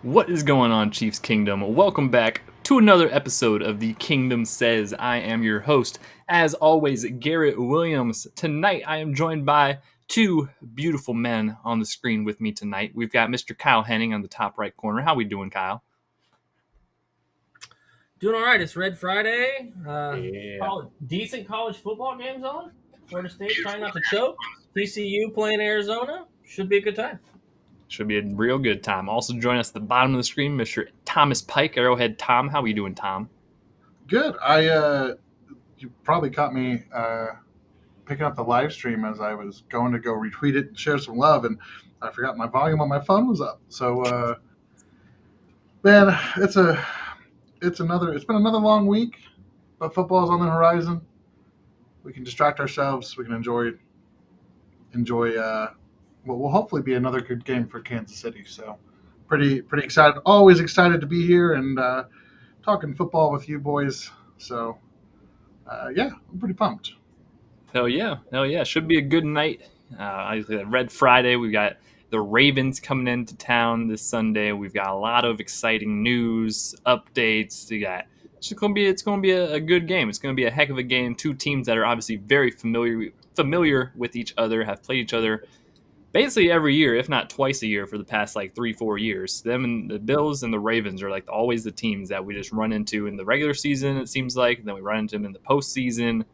What is going on, Chiefs Kingdom? Welcome back to another episode of the Kingdom Says. I am your host, as always, Garrett Williams. Tonight, I am joined by two beautiful men on the screen with me tonight. We've got Mr. Kyle Henning on the top right corner. How we doing, Kyle? Doing all right. It's Red Friday. Yeah. Decent college football games on. Florida State trying not to choke. TCU playing Arizona. Should be a good time. Should be a real good time. Also joining us at the bottom of the screen, Mr. Thomas Pike, Arrowhead Tom. How we doing, Tom? Good. You probably caught me picking up the live stream as I was going to go retweet it and share some love, and I forgot my volume on my phone was up. So, man, it's been another long week, but football's on the horizon. We can distract ourselves. We can enjoy what will hopefully be another good game for Kansas City. So, pretty excited. Always excited to be here and talking football with you boys. So. Yeah, I'm pretty pumped. Hell yeah! Should be a good night. Obviously, Red Friday. We've got the Ravens coming into town this Sunday. We've got a lot of exciting news, updates. It's gonna be a good game. It's gonna be a heck of a game. Two teams that are obviously very familiar with each other, have played each other basically every year, if not twice a year, for the past like 3-4 years. Them and the Bills and the Ravens are like always the teams that we just run into in the regular season. It seems like, and then we run into them in the postseason.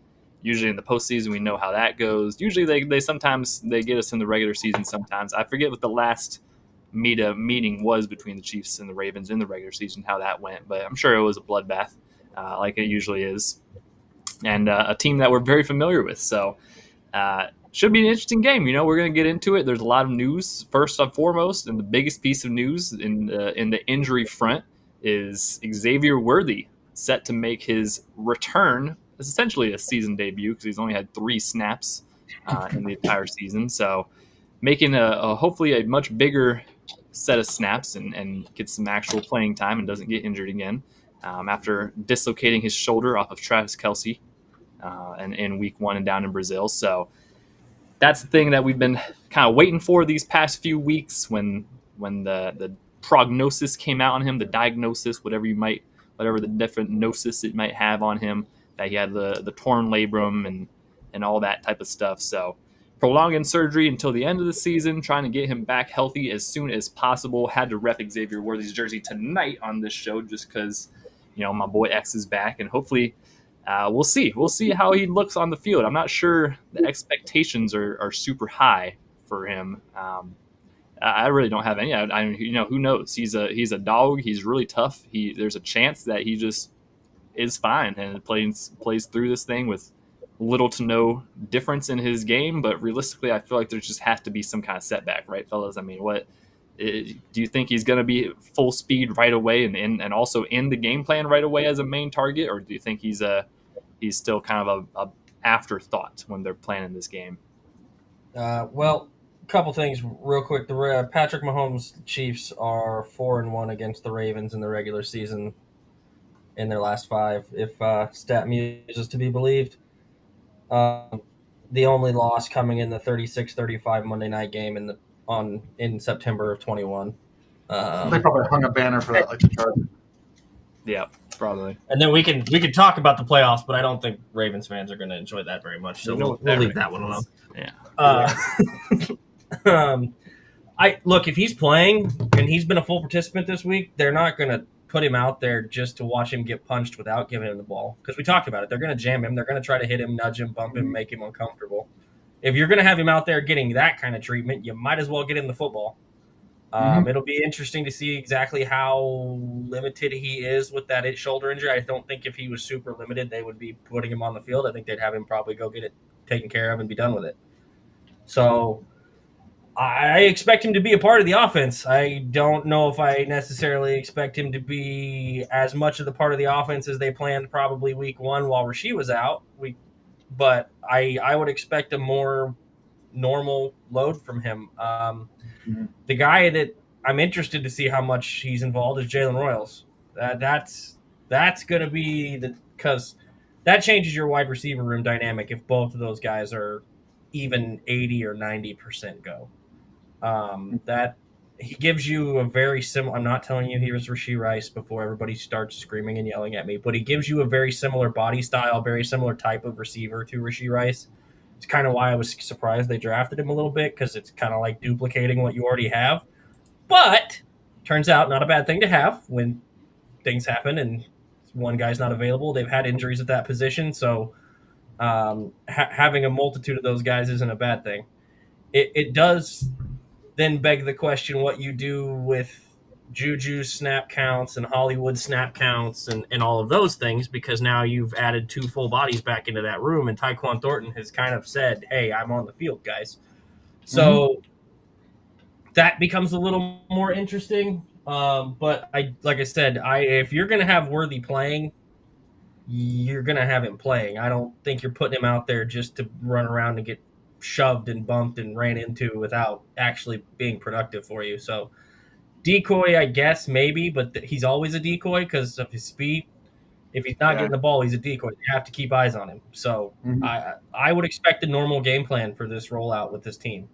Usually in the postseason, we know how that goes. Usually they sometimes they get us in the regular season. Sometimes I forget what the last meeting was between the Chiefs and the Ravens in the regular season, how that went, but I'm sure it was a bloodbath, like it usually is, and a team that we're very familiar with. So. Should be an interesting game. We're going to get into it. There's a lot of news. First and foremost, and the biggest piece of news in the injury front is Xavier Worthy set to make his return. It's essentially a season debut because he's only had 3 snaps in the entire season. So making a hopefully a much bigger set of snaps and get some actual playing time and doesn't get injured again after dislocating his shoulder off of Travis Kelce and in week 1 and down in Brazil. So that's the thing that we've been kind of waiting for these past few weeks when the prognosis came out on him, the diagnosis, whatever the different gnosis it might have on him, that he had the torn labrum and all that type of stuff. So prolonging surgery until the end of the season, trying to get him back healthy as soon as possible. Had to rep Xavier Worthy's jersey tonight on this show just because, my boy X is back, and hopefully we'll see. We'll see how he looks on the field. I'm not sure the expectations are super high for him. I really don't have any. Who knows? He's a dog. He's really tough. There's a chance that he just is fine and plays through this thing with little to no difference in his game. But realistically, I feel like there just has to be some kind of setback, right, fellas? I mean, what do you think he's going to be full speed right away and also in the game plan right away as a main target, or do you think he's still kind of a afterthought when they're planning this game? Well, a couple things real quick. The Patrick Mahomes Chiefs are 4-1 against the Ravens in the regular season in their last 5, if StatMuse is to be believed. The only loss coming in the 36-35 Monday night game in September of 21. They probably hung a banner for that, like the Chargers. Yeah, probably. And then we can talk about the playoffs, but I don't think Ravens fans are going to enjoy that very much. So we'll leave that one alone. Yeah. I look, if he's playing and he's been a full participant this week, they're not going to put him out there just to watch him get punched without giving him the ball, because we talked about it. They're going to jam him. They're going to try to hit him, nudge him, bump him, make him uncomfortable. If you're going to have him out there getting that kind of treatment, you might as well get him the football. It'll be interesting to see exactly how limited he is with that shoulder injury. I don't think if he was super limited, they would be putting him on the field. I think they'd have him probably go get it taken care of and be done with it. So I expect him to be a part of the offense. I don't know if I necessarily expect him to be as much of the part of the offense as they planned probably week 1 while Rasheed was out. But I would expect a more normal load from him. The guy that I'm interested to see how much he's involved is Jalen Royals. That's going to be because that changes your wide receiver room dynamic if both of those guys are even 80 or 90% go. That he gives you a very similar. I'm not telling you he was Rashee Rice before everybody starts screaming and yelling at me, but he gives you a very similar body style, very similar type of receiver to Rashee Rice. It's kind of why I was surprised they drafted him a little bit, because it's kind of like duplicating what you already have. But turns out not a bad thing to have when things happen and one guy's not available. They've had injuries at that position, so having a multitude of those guys isn't a bad thing. It does then beg the question what you do with Juju's snap counts and Hollywood snap counts and all of those things, because now you've added 2 full bodies back into that room, and Tyquan Thornton has kind of said, hey, I'm on the field, guys. So that becomes a little more interesting. But like I said, if you're going to have Worthy playing, you're going to have him playing. I don't think you're putting him out there just to run around and get shoved and bumped and ran into without actually being productive for you. So decoy, I guess, maybe, but he's always a decoy because of his speed. If he's not getting the ball, he's a decoy. You have to keep eyes on him. So I would expect a normal game plan for this rollout with this team.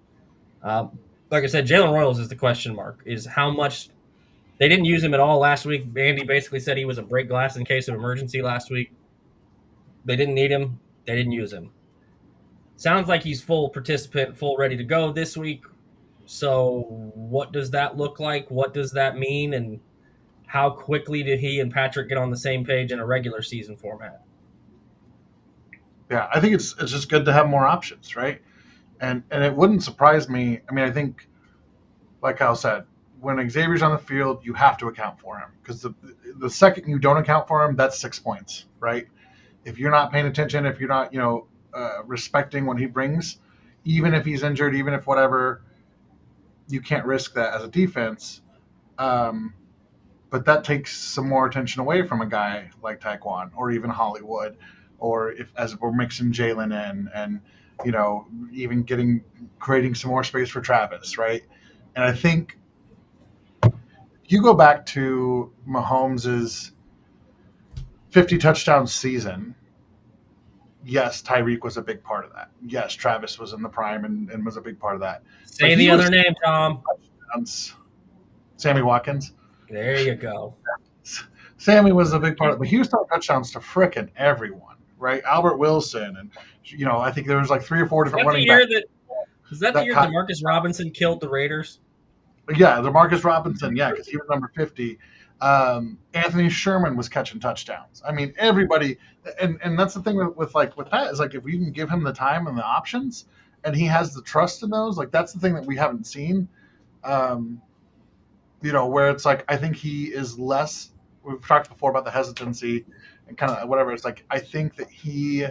Like I said, Jalen Royals is the question mark, is how much – they didn't use him at all last week. Andy basically said he was a break glass in case of emergency last week. They didn't need him. They didn't use him. Sounds like he's full participant, full ready to go this week. So what does that look like? What does that mean? And how quickly did he and Patrick get on the same page in a regular season format? Yeah, I think it's just good to have more options, right? And it wouldn't surprise me. I mean, I think, like Kyle said, when Xavier's on the field, you have to account for him, because the second you don't account for him, that's 6 points, right? If you're not paying attention, if you're not, respecting what he brings, even if he's injured, even if whatever, you can't risk that as a defense. But that takes some more attention away from a guy like Tyquan or even Hollywood, or as we're mixing Jalen in and, even creating some more space for Travis, right? And I think you go back to Mahomes' 50 touchdown season. Yes, Tyreek was a big part of that. Yes, Travis was in the prime and was a big part of that. Say the other name, Tom. Sammy Watkins. There you go. Sammy was a big part of it, but he was throwing touchdowns to frickin' everyone, right? Albert Wilson, and I think there was like 3 or 4 different running backs. Was that the year Demarcus Robinson killed the Raiders? Yeah, Demarcus Robinson, because he was number 50. Anthony Sherman was catching touchdowns. I mean, everybody, and that's the thing with Pat, is like, if we can give him the time and the options, and he has the trust in those, like, that's the thing that we haven't seen. Where it's like, I think he is less. We've talked before about the hesitancy and kind of whatever. It's like, I think that he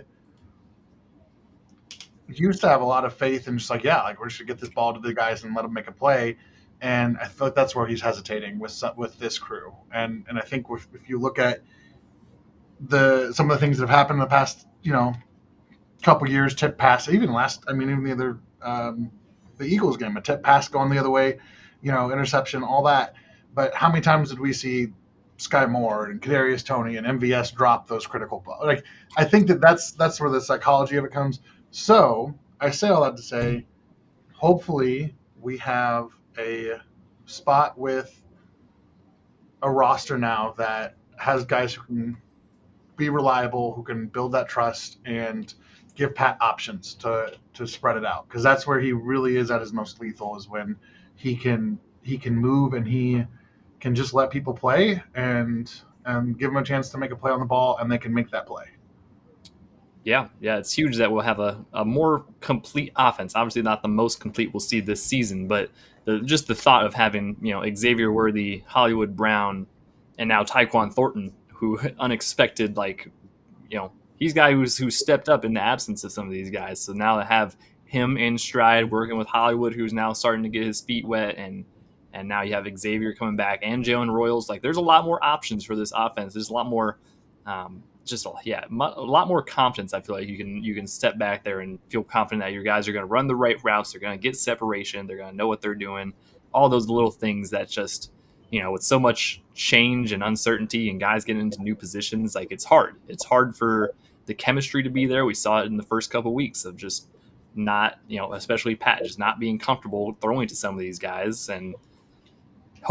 used to have a lot of faith and just like, we should get this ball to the guys and let them make a play. And I feel like that's where he's hesitating with this crew. And I think if you look at some of the things that have happened in the past, couple years, tip pass, even the other the Eagles game, a tip pass going the other way, interception, all that. But how many times did we see Sky Moore and Kadarius Toney and MVS drop those critical balls? Like, I think that's where the psychology of it comes. So I say all that to say, hopefully we have a spot with a roster now that has guys who can be reliable, who can build that trust and give Pat options to spread it out. Because that's where he really is at his most lethal, is when he can move and he can just let people play and give them a chance to make a play on the ball, and they can make that play. Yeah, it's huge that we'll have a more complete offense. Obviously not the most complete we'll see this season, but just the thought of having, Xavier Worthy, Hollywood Brown, and now Tyquan Thornton, who unexpected, he's a guy who stepped up in the absence of some of these guys. So now to have him in stride, working with Hollywood, who's now starting to get his feet wet, and now you have Xavier coming back and Jalen Royals. Like, there's a lot more options for this offense. There's a lot more a lot more confidence. I feel like you can step back there and feel confident that your guys are going to run the right routes. They're going to get separation. They're going to know what they're doing. All those little things that just, with so much change and uncertainty and guys getting into new positions, like, it's hard. It's hard for the chemistry to be there. We saw it in the first couple of weeks of just not, especially Pat, just not being comfortable throwing to some of these guys. And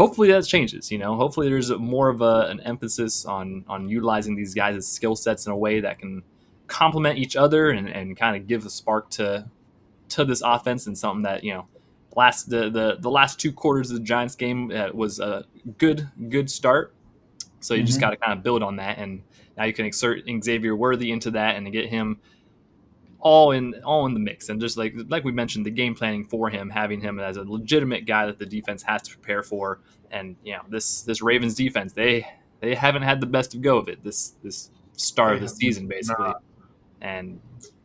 hopefully that changes. Hopefully there's more of an emphasis on utilizing these guys' skill sets in a way that can complement each other and kind of give a spark to this offense, and something that the last 2 quarters of the Giants game was a good start. So you just got to kind of build on that, and now you can insert Xavier Worthy into that and get him all in the mix. And just like we mentioned, the game planning for him, having him as a legitimate guy that the defense has to prepare for. And this Ravens defense, they haven't had the best of go of it this start of the season, basically. And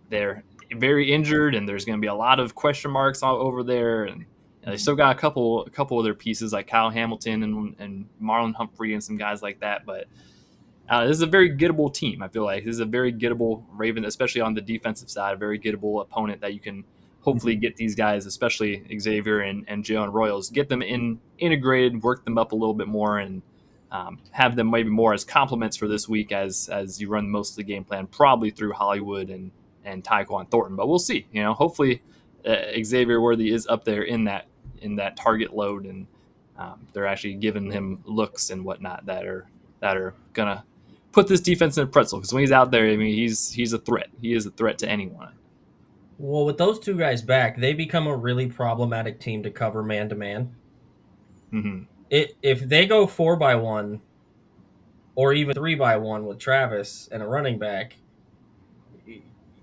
they're very injured, and there's going to be a lot of question marks all over there. And they still got a couple of their pieces like Kyle Hamilton and Marlon Humphrey and some guys like that. But this is a very gettable team. I feel like this is a very gettable Ravens, especially on the defensive side, a very gettable opponent that you can hopefully get these guys, especially Xavier and Jalen Royals, get them integrated, work them up a little bit more, and have them maybe more as complements for this week as you run most of the game plan, probably through Hollywood and Tyquan Thornton. But we'll see. Hopefully Xavier Worthy is up there in that target load, and they're actually giving him looks and whatnot that are gonna put this defense in a pretzel. Because when he's out there, I mean, he's a threat. He is a threat to anyone. Well, with those 2 guys back, they become a really problematic team to cover man to man. If they go 4-by-1 or even 3-by-1 with Travis and a running back,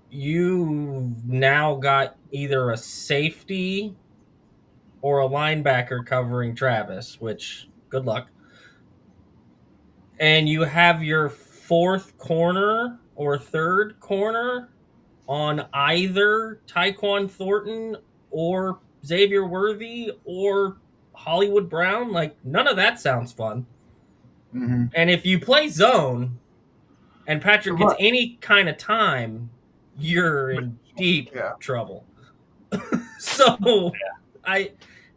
you now got either a safety or a linebacker covering Travis, which good luck. And you have your 4th corner or 3rd corner on either Tyquan Thornton or Xavier Worthy or Hollywood Brown. Like, none of that sounds fun. And if you play zone and Patrick gets any kind of time, you're in deep trouble. So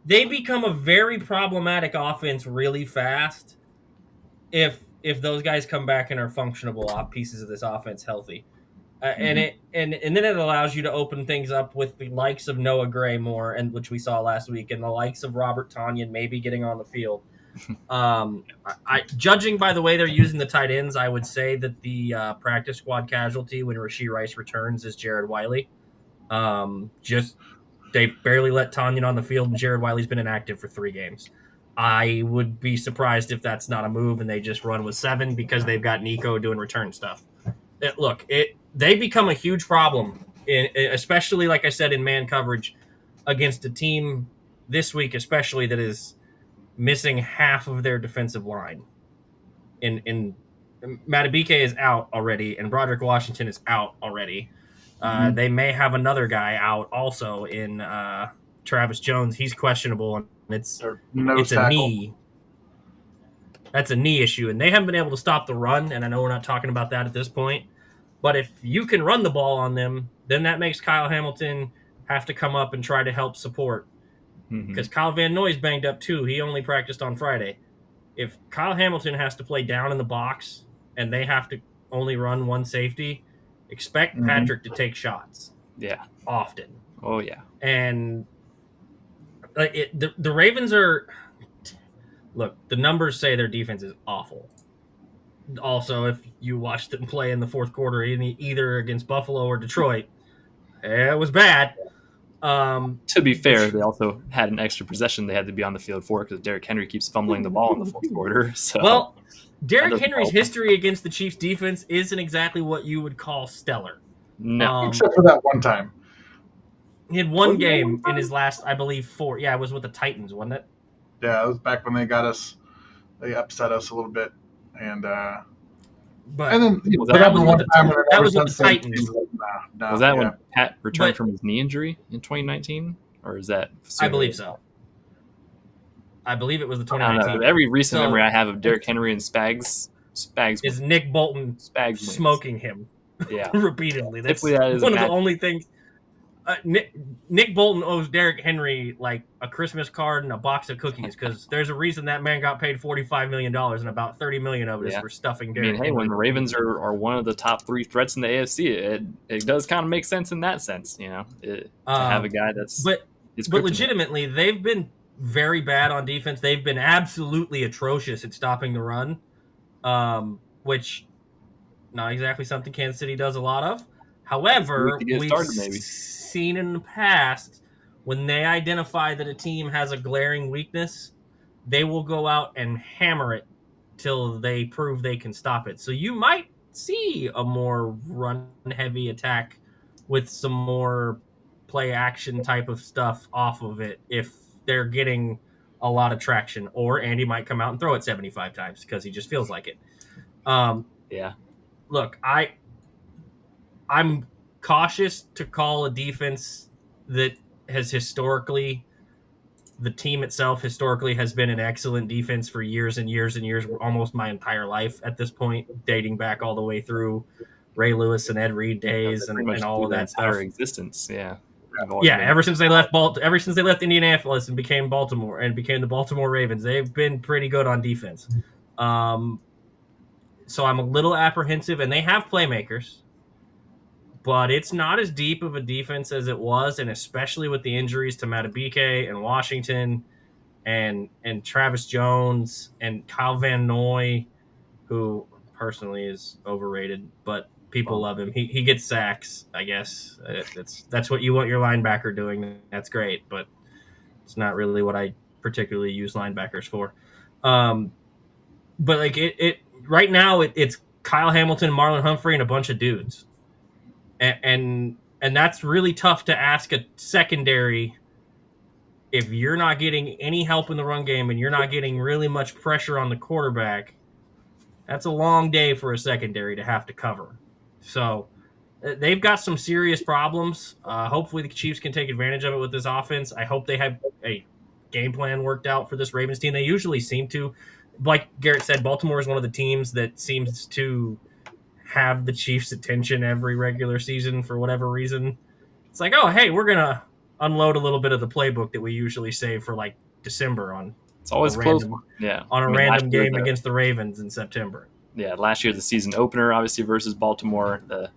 they become a very problematic offense really fast if those guys come back and are functional pieces of this offense healthy. And then it allows you to open things up with the likes of Noah Gray more, and which we saw last week, and the likes of Robert Tonyan maybe getting on the field. Judging by the way they're using the tight ends, I would say that the practice squad casualty when Rashee Rice returns is Jared Wiley. They barely let Tonyan on the field, and Jared Wiley's been inactive for 3 games. I would be surprised if that's not a move and they just run with 7 because they've got Nico doing return stuff. They become a huge problem, especially, like I said, in man coverage against a team this week, especially that is missing half of their defensive line. In Matabike is out already, and Broderick Washington is out already. They may have another guy out also in Travis Jones. He's questionable, and it's a knee. That's a knee issue, and they haven't been able to stop the run, and I know we're not talking about that at this point. But if you can run the ball on them, then that makes Kyle Hamilton have to come up and try to help support. Because Kyle Van Noy's banged up too. He only practiced on Friday. If Kyle Hamilton has to play down in the box and they have to only run 1 safety, expect Patrick to take shots. Yeah. Often. Oh, yeah. And the Ravens are... Look, the numbers say their defense is awful. Also, if you watched them play in the 4th quarter, either against Buffalo or Detroit, it was bad. To be fair, they also had an extra possession they had to be on the field for because Derrick Henry keeps fumbling the ball in the 4th quarter. So. Well, Derrick Henry's history against the Chiefs defense isn't exactly what you would call stellar. No. Except for that one time. He had 1 game in his last, I believe, 4. Yeah, it was with the Titans, wasn't it? Yeah, it was back when they they upset us a little bit. And then that was with the Titans. Was that when Pat returned from his knee injury in 2019, or is that? I believe so. I believe it was the 2019. Every recent memory I have of Derrick Henry and Spags is Nick Bolton smoking him. Yeah, repeatedly. That's one of the only things. Nick Bolton owes Derrick Henry like a Christmas card and a box of cookies because there's a reason that man got paid $45 million and about $30 million of it is for stuffing Derrick Henry. When the Ravens are one of the top 3 threats in the AFC, it does kind of make sense in that sense, to have a guy that's. But legitimately, they've been very bad on defense. They've been absolutely atrocious at stopping the run, which not exactly something Kansas City does a lot of. Week However, to get we've started, maybe. seen in the past when they identify that a team has a glaring weakness, they will go out and hammer it till they prove they can stop it. So you might see a more run-heavy attack with some more play action type of stuff off of it if they're getting a lot of traction. Or Andy might come out and throw it 75 times because he just feels like it. Yeah. Look, I'm cautious to call a defense that has historically, the team itself historically has been an excellent defense for years and years and years, almost my entire life at this point, dating back all the way through Ray Lewis and Ed Reed days Pretty much and all through of their that stuff. entire existence. Yeah. Yeah, ever since they left Indianapolis and became Baltimore and became the Baltimore Ravens, they've been pretty good on defense. So I'm a little apprehensive, and they have playmakers, but it's not as deep of a defense as it was, and especially with the injuries to Matabike and Washington and Travis Jones and Kyle Van Noy, who personally is overrated, but people love him. He gets sacks, I guess. That's what you want your linebacker doing. That's great, but it's not really what I particularly use linebackers for. But like it right now, it's Kyle Hamilton, Marlon Humphrey, and a bunch of dudes, and that's really tough to ask a secondary if you're not getting any help in the run game and you're not getting really much pressure on the quarterback. That's a long day for a secondary to have to cover. So they've got some serious problems. Hopefully the Chiefs can take advantage of it with this offense. I hope they have a game plan worked out for this Ravens team. They usually seem to. Like Garrett said, Baltimore is one of the teams that seems to have the Chiefs' attention every regular season for whatever reason. It's like, oh, hey, we're going to unload a little bit of the playbook that we usually save for like December on It's always a close. random, Yeah. on a random game against the Ravens in September. Yeah, last year the season opener, obviously versus Baltimore, the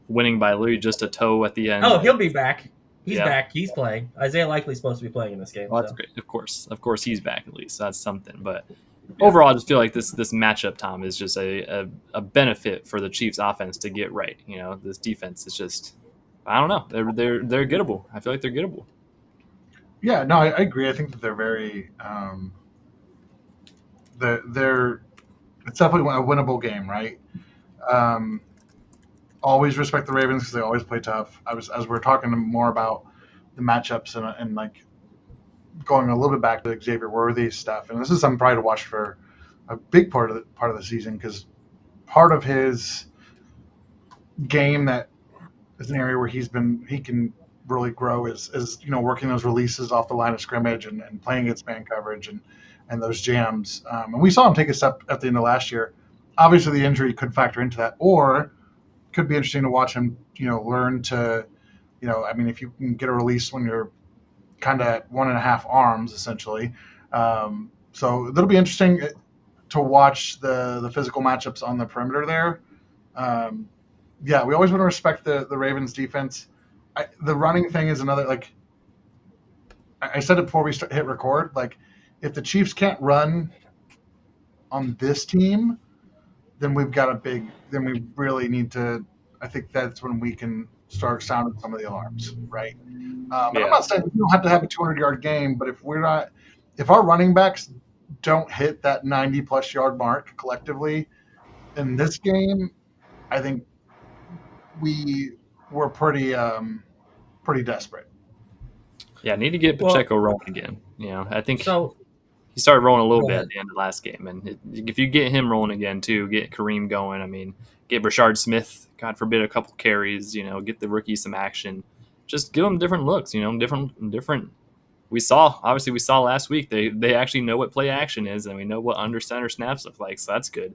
winning by literally just a toe at the end. Oh, he'll be back. He's back. He's playing. Isaiah Likely's supposed to be playing in this game. Well, that's great. Of course, he's back at least. So that's something. But overall, I just feel like this matchup, Tom, is just a benefit for the Chiefs' offense to get right. You know, this defense is just, I don't know. They're gettable. I feel like they're gettable. Yeah, no, I agree. I think that they're very they're it's definitely a winnable game, right? Always respect the Ravens because they always play tough. As we're talking more about the matchups and like going a little bit back to Xavier Worthy stuff, and this is something probably to watch for a big part of the season because part of his game that is an area where he can really grow is working those releases off the line of scrimmage and playing against man coverage and those jams. And we saw him take a step at the end of last year. Obviously, the injury could factor into that, or could be interesting to watch him, learn to, if you can get a release when you're kind of at 1.5 arms, essentially. So it'll be interesting to watch the physical matchups on the perimeter there. Yeah, we always want to respect the Ravens defense. The running thing is another, like, I said it before we hit record, like, if the Chiefs can't run on this team, then we really need to, I think that's when we can start sounding some of the alarms, right? I'm not saying we don't have to have a 200-yard game, but if our running backs don't hit that 90-plus yard mark collectively in this game, I think we're pretty desperate. Yeah, need to get Pacheco rolling again. I think he started rolling a little bit at the end of the last game, and if you get him rolling again too, get Kareem going. I mean, get Rashard Smith, God forbid, a couple carries. Get the rookie some action. Just give them different looks. Different. We saw last week they actually know what play action is, and we know what under center snaps look like. So that's good.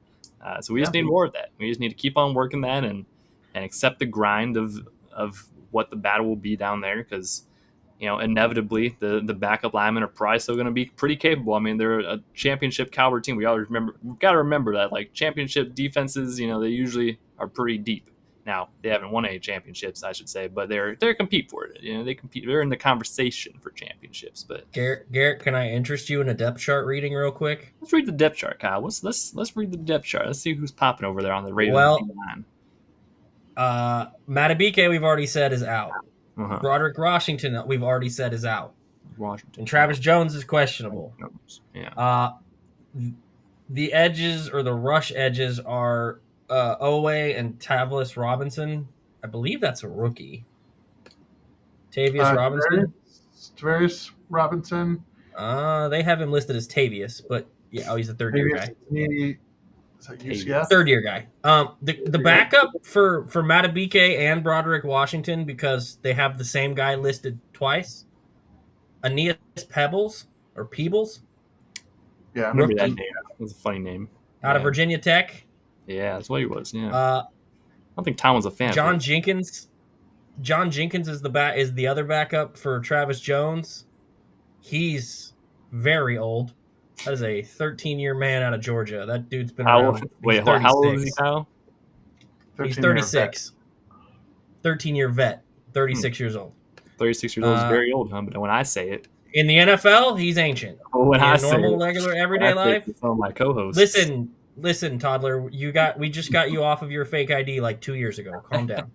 So we just need more of that. We just need to keep on working that and accept the grind of what the battle will be down there because. Inevitably, the backup linemen are probably still going to be pretty capable. I mean, they're a championship caliber team. We've got to remember that, like championship defenses, they usually are pretty deep. Now they haven't won any championships, I should say, but they're compete for it. They compete. They're in the conversation for championships. But Garrett, can I interest you in a depth chart reading real quick? let's read the depth chart, Kyle. Let's read the depth chart. Let's see who's popping over there on the Ravens line. Matabike, we've already said, is out. Uh-huh. Broderick Washington, we've already said, is out. Washington. And Travis Jones is questionable. Yeah. The edges or the rush edges are Owe and Tavlis Robinson. I believe that's a rookie. Tavius Robinson. Tavarius Robinson. They have him listed as Tavius, but yeah, he's a third-year guy. Is that UCF? Third-year guy. The backup for Matabike and Broderick Washington, because they have the same guy listed twice, Aeneas Peebles. Yeah, I remember that name. It was a funny name. Out of Virginia Tech. Yeah, that's what he was. Yeah. I don't think Tom was a fan. John Jenkins is the other backup for Travis Jones. He's very old. That is a 13-year man out of Georgia. That dude's been around. How old is he now? He's 36. 13-year vet. 36 years old. 36 years old is very old, huh? But when I say it. In the NFL, he's ancient. Well, when I say normal, regular, everyday life. Some of my co-hosts. Listen, toddler. We just got you off of your fake ID like 2 years ago. Calm down.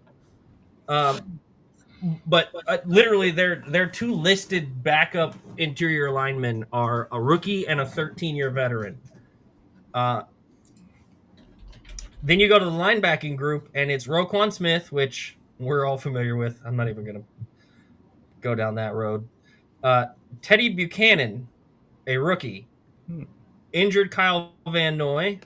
But literally, their two listed backup interior linemen are a rookie and a 13-year veteran. Then you go to the linebacking group, and it's Roquan Smith, which we're all familiar with. I'm not even going to go down that road. Teddy Buchanan, a rookie. Injured Kyle Van Noy.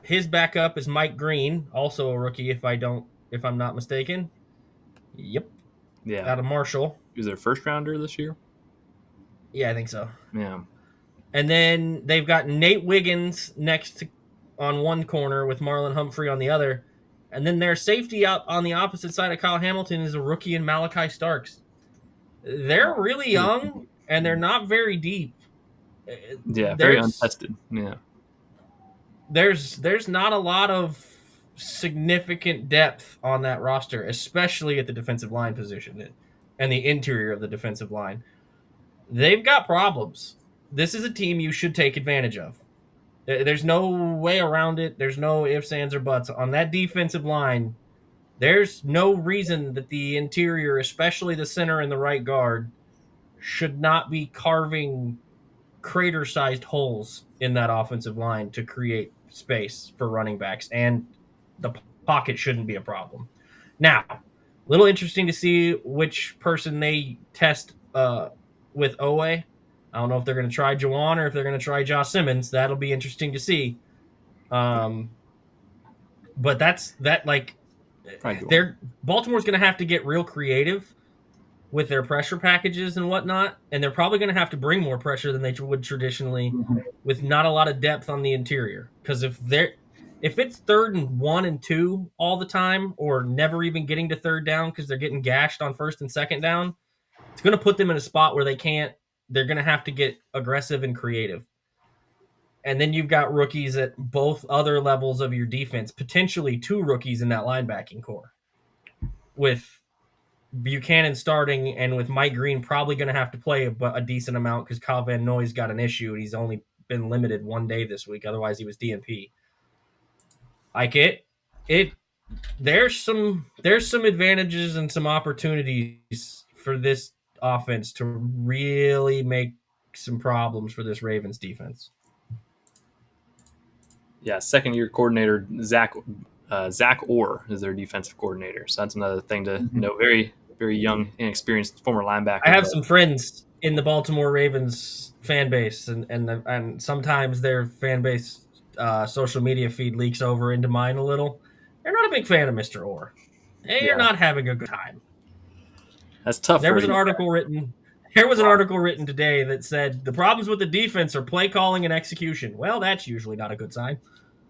His backup is Mike Green, also a rookie, if I'm not mistaken. Yep. Yeah. Out of Marshall. He was their first rounder this year? Yeah, I think so. Yeah. And then they've got Nate Wiggins on one corner with Marlon Humphrey on the other. And then their safety out on the opposite side of Kyle Hamilton is a rookie in Malachi Starks. They're really young, and they're not very deep. Yeah, very untested. Yeah. There's not a lot of significant depth on that roster, especially at the defensive line position and the interior of the defensive line. They've got problems. This is a team you should take advantage of. There's no way around it. There's no ifs, ands, or buts. On that defensive line, there's no reason that the interior, especially the center and the right guard, should not be carving crater-sized holes in that offensive line to create space for running backs, and the pocket shouldn't be a problem. Now, a little interesting to see which person they test with Owe. I don't know if they're going to try Juwan or if they're going to try Josh Simmons. That'll be interesting to see. But Baltimore's going to have to get real creative with their pressure packages and whatnot, and they're probably going to have to bring more pressure than they would traditionally with not a lot of depth on the interior. Because if it's 3rd and 1 and 2 all the time, or never even getting to third down because they're getting gashed on 1st and 2nd down, it's going to put them in a spot where they're going to have to get aggressive and creative. And then you've got rookies at both other levels of your defense, potentially 2 rookies in that linebacking core, with Buchanan starting and with Mike Green probably going to have to play a decent amount because Kyle Van Noy's got an issue and he's only been limited 1 day this week. Otherwise, he was DNP. There's some advantages and some opportunities for this offense to really make some problems for this Ravens defense. Yeah, second-year coordinator Zach Orr is their defensive coordinator. So that's another thing to know. Very, very young, inexperienced former linebacker. I have some friends in the Baltimore Ravens fan base, and sometimes their fan base social media feed leaks over into mine a little. They're not a big fan of Mr. Orr. They're not having a good time. That's tough. There was an article written today that said the problems with the defense are play calling and execution. Well, that's usually not a good sign.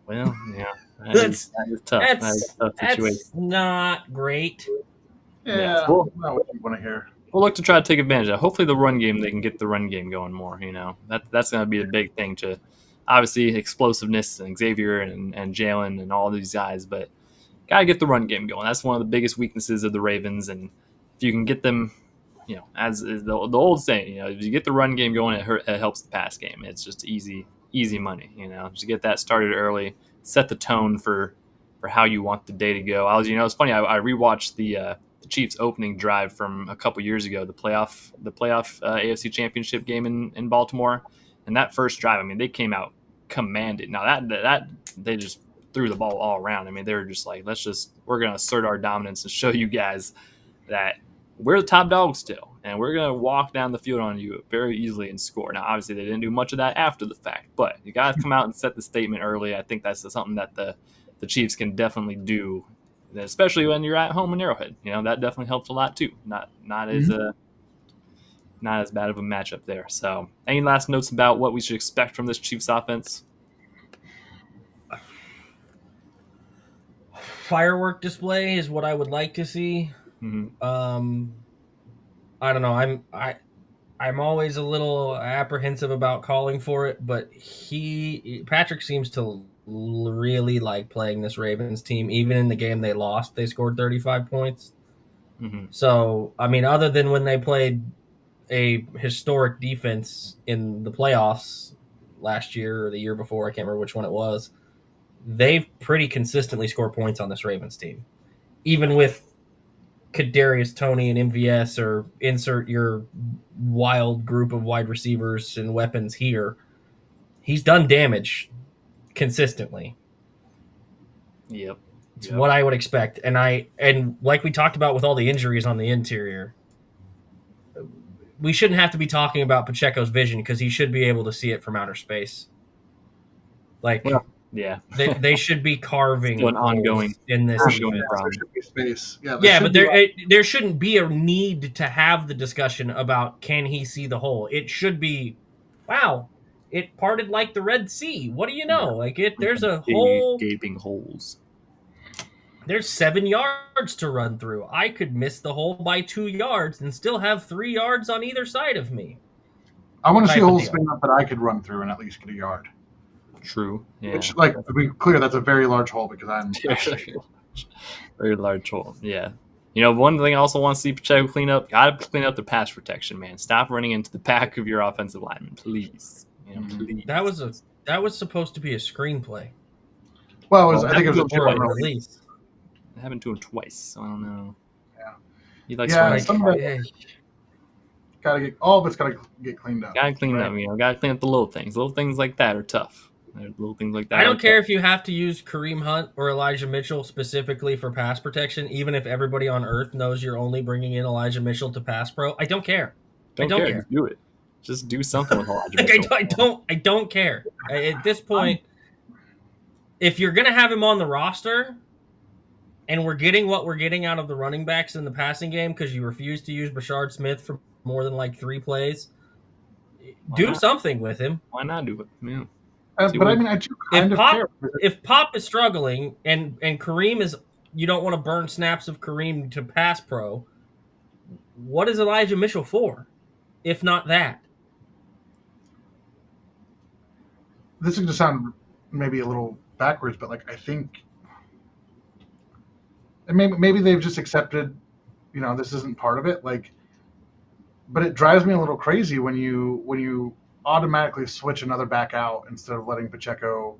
Well, yeah, that is tough. That's a tough situation. That's not great. Yeah, Well, not what you want to hear. We'll look to try to take advantage of. Hopefully, the run game, they can get the run game going more. That's going to be the big thing. To obviously explosiveness and Xavier and Jalen and all these guys, but gotta get the run game going. That's one of the biggest weaknesses of the Ravens, and if you can get them, as is the old saying, if you get the run game going, it helps the pass game. It's just easy money. Just get that started early, set the tone for how you want the day to go. It's funny. I rewatched the Chiefs opening drive from a couple years ago, the playoff AFC Championship game in Baltimore, and that first drive. I mean, they came out commanded. Now that they just threw the ball all around. I mean, they were just like, we're gonna assert our dominance and show you guys that we're the top dog still, and we're going to walk down the field on you very easily and score. Now, obviously, they didn't do much of that after the fact, but you got to come out and set the statement early. I think that's something that the Chiefs can definitely do, especially when you're at home in Arrowhead. That definitely helps a lot too. Not as bad of a matchup there. So, any last notes about what we should expect from this Chiefs offense? Firework display is what I would like to see. Mm-hmm. I don't know. I'm always a little apprehensive about calling for it, but Patrick seems to really like playing this Ravens team. Even in the game they lost, they scored 35 points. Mm-hmm. So, I mean, other than when they played a historic defense in the playoffs last year or the year before, I can't remember which one it was, they've pretty consistently scored points on this Ravens team. Even with Kadarius Toney and MVS, or insert your wild group of wide receivers and weapons here, he's done damage consistently. Yep. It's what I would expect. And like we talked about with all the injuries on the interior, we shouldn't have to be talking about Pacheco's vision because he should be able to see it from outer space. Yeah, they should be carving still an ongoing in this ongoing problem. There should be space. But there shouldn't be a need to have the discussion about can he see the hole. It should be, wow, it parted like the Red Sea. What do you know? There's a hole, gaping holes. There's 7 yards to run through. I could miss the hole by 2 yards and still have 3 yards on either side of me. I want to see holes spin up that I could run through and at least get a yard. True. Yeah. Which, to be clear, that's a very large hole because I'm very large hole. Yeah. One thing I also want to see Pacheco clean up. Got to clean up the pass protection, man. Stop running into the back of your offensive lineman, please. Please. That was supposed to be a screenplay. Well, I think it was a release. It happened to him twice, so I don't know. Yeah. He likes all of it's got to get cleaned up. Got to clean up. Got to clean up the little things. Little things like that are tough. Little things like that. I don't care if you have to use Kareem Hunt or Elijah Mitchell specifically for pass protection, even if everybody on earth knows you're only bringing in Elijah Mitchell to pass pro. I don't care. I don't care. Just do it. Just do something with Elijah Mitchell. I don't care. At this point, if you're going to have him on the roster and we're getting what we're getting out of the running backs in the passing game because you refuse to use Brashard Smith for more than 3 plays, do something with him. Why not do it? Yeah. But I mean, I do kind of care. If Pop is struggling and Kareem is, you don't want to burn snaps of Kareem to pass pro, what is Elijah Mitchell for, if not that? This is going to sound maybe a little backwards, but I think maybe they've just accepted, this isn't part of it. But it drives me a little crazy when you automatically switch another back out instead of letting Pacheco,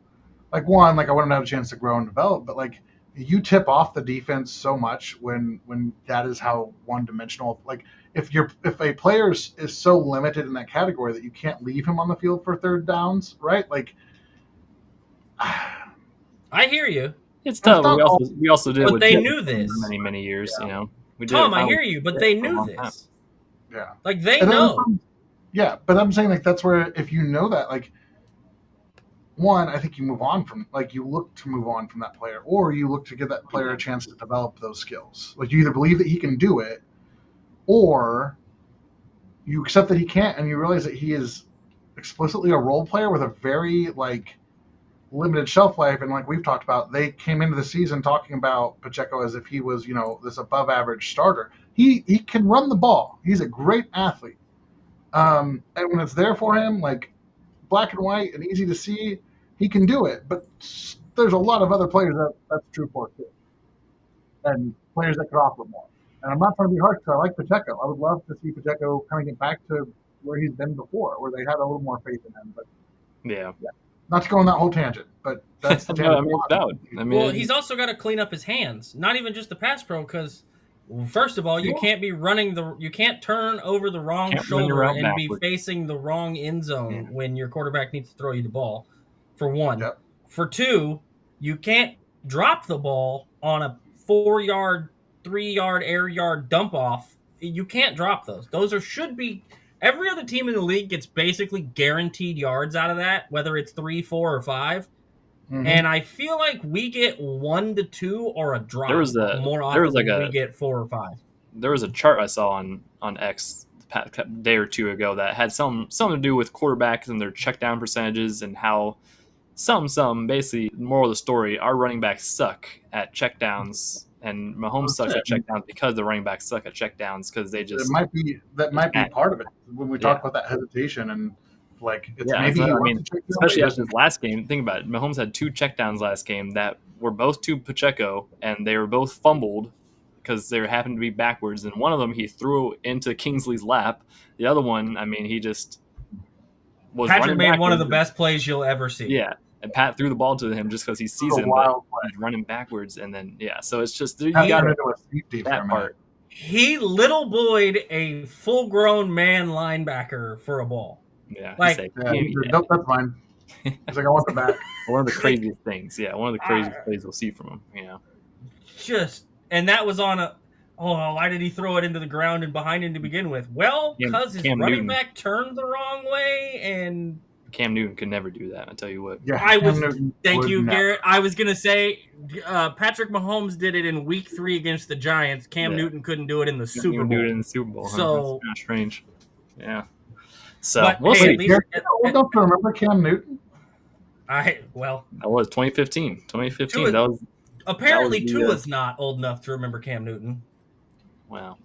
I want him to have a chance to grow and develop, but you tip off the defense so much when that is how one-dimensional. If a player is so limited in that category that you can't leave him on the field for third downs, right? I hear you. It's tough. We also did. But they knew this for many years. Yeah. We did. Tom, I hear you, but they knew this. Yeah. They know. Yeah, but I'm saying that's where if you know that, one, I think you move on from you look to move on from that player, or you look to give that player a chance to develop those skills. You either believe that he can do it, or you accept that he can't, and you realize that he is explicitly a role player with a very limited shelf life. And we've talked about, they came into the season talking about Pacheco as if he was this above average starter. He can run the ball. He's a great athlete. And when it's there for him, black and white and easy to see, he can do it. But there's a lot of other players that's true for too. and players that could offer more. And I'm not trying to be harsh because I like Pacheco. I would love to see Pacheco kind of get back to where he's been before, where they had a little more faith in him. But Yeah. not to go on that whole tangent, but that's the No, tangent. I mean, it's valid. I mean, Well, he's also got to clean up his hands, not even just the pass pro, because first of all, you can't be you can't turn over the wrong Can't run shoulder around and be backwards. facing the wrong end zone Yeah. when your quarterback needs to throw you the ball. For one, Yep. For two, you can't drop the ball on a 4-yard, 3-yard, air yard dump off. You can't drop those. Should be. Every other team in the league gets basically guaranteed yards out of that, whether it's 3, 4, or 5. Mhm. And I feel like we get 1 to 2 or a drop more often than we get 4 or 5. There was a chart I saw on X a day or two ago that had something to do with quarterbacks and their check down percentages and how basically the moral of the story, our running backs suck at check downs and Mahomes sucks at check downs because the running backs suck at check downs because they just might be part of it when we talk about that hesitation and like it's maybe I mean, especially after this last game. Think about it. Mahomes had 2 checkdowns last game that were both to Pacheco, and they were both fumbled because they happened to be backwards. And one of them he threw into Kingsley's lap. The other one, I mean, he just was Patrick made backwards. one of the best plays you'll ever see. Yeah, and Pat threw the ball to him just because he sees him, but he's running backwards, and then so it's just you got that part. He little boyed a full-grown man linebacker for a ball. Yeah, that's fine. He's like, I want the back. One of the craziest things. Yeah, one of the craziest plays we'll see from him. Yeah. And that was on a. Oh, why did he throw it into the ground and behind him to begin with? Well, because his running back turned the wrong way, and Cam Newton could never do that. I tell you what. Yeah, thank you, Garrett. I was gonna say Patrick Mahomes did it in Week 3 against the Giants. Cam Newton couldn't do it in the Super Bowl. Do it in the Super Bowl. So that's strange. Yeah. So we'll see. Old enough to remember Cam Newton? That was 2015. 2015. That was apparently Tua's not old enough to remember Cam Newton. Well,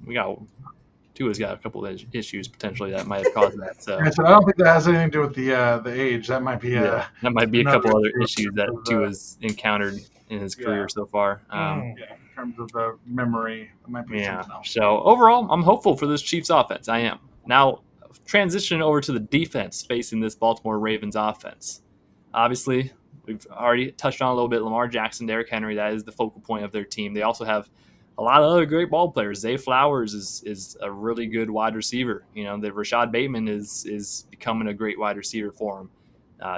Tua's got a couple of issues potentially that might have caused that. So I don't think that has anything to do with the age. That might be that might be a couple other issues that Tua's encountered in his career so far. In terms of the memory, it might be something else. So overall, I'm hopeful for this Chiefs offense. I am. Now, transition over to the defense facing this Baltimore Ravens offense. Obviously, we've already touched on a little bit Lamar Jackson-Derrick Henry. That is the focal point of their team. They also have a lot of other great ball players. Zay Flowers is a really good wide receiver. The Rashad Bateman is becoming a great wide receiver for him.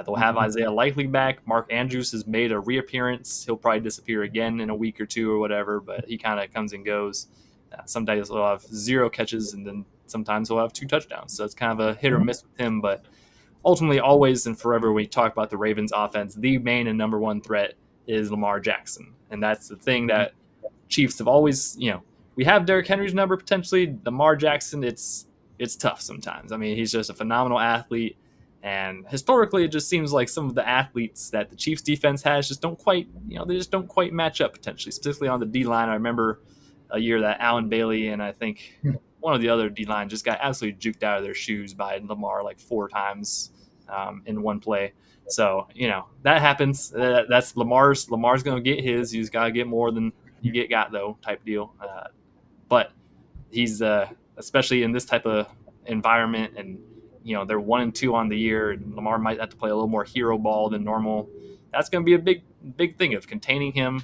They'll have Isaiah Likely back. Mark Andrews has made a reappearance. He'll probably disappear again in a week or two or whatever, but he kind of comes and goes. Sometimes he'll have 0 catches, and then sometimes he'll have 2 touchdowns. So it's kind of a hit or miss with him. But ultimately, always and forever, when you talk about the Ravens offense, the main and number one threat is Lamar Jackson. And that's the thing that Chiefs have always, we have Derrick Henry's number potentially. Lamar Jackson, it's tough sometimes. I mean, he's just a phenomenal athlete. And historically, it just seems like some of the athletes that the Chiefs defense has just don't quite, they just don't quite match up potentially, specifically on the D-line. I remember a year that Allen Bailey and I think one of the other D-line just got absolutely juked out of their shoes by Lamar like 4 times in one play. So, that happens. That's Lamar's going to get his. He's got to get more than you got though type deal. But he's especially in this type of environment and, they're 1-2 on the year. And Lamar might have to play a little more hero ball than normal. That's going to be a big thing of containing him.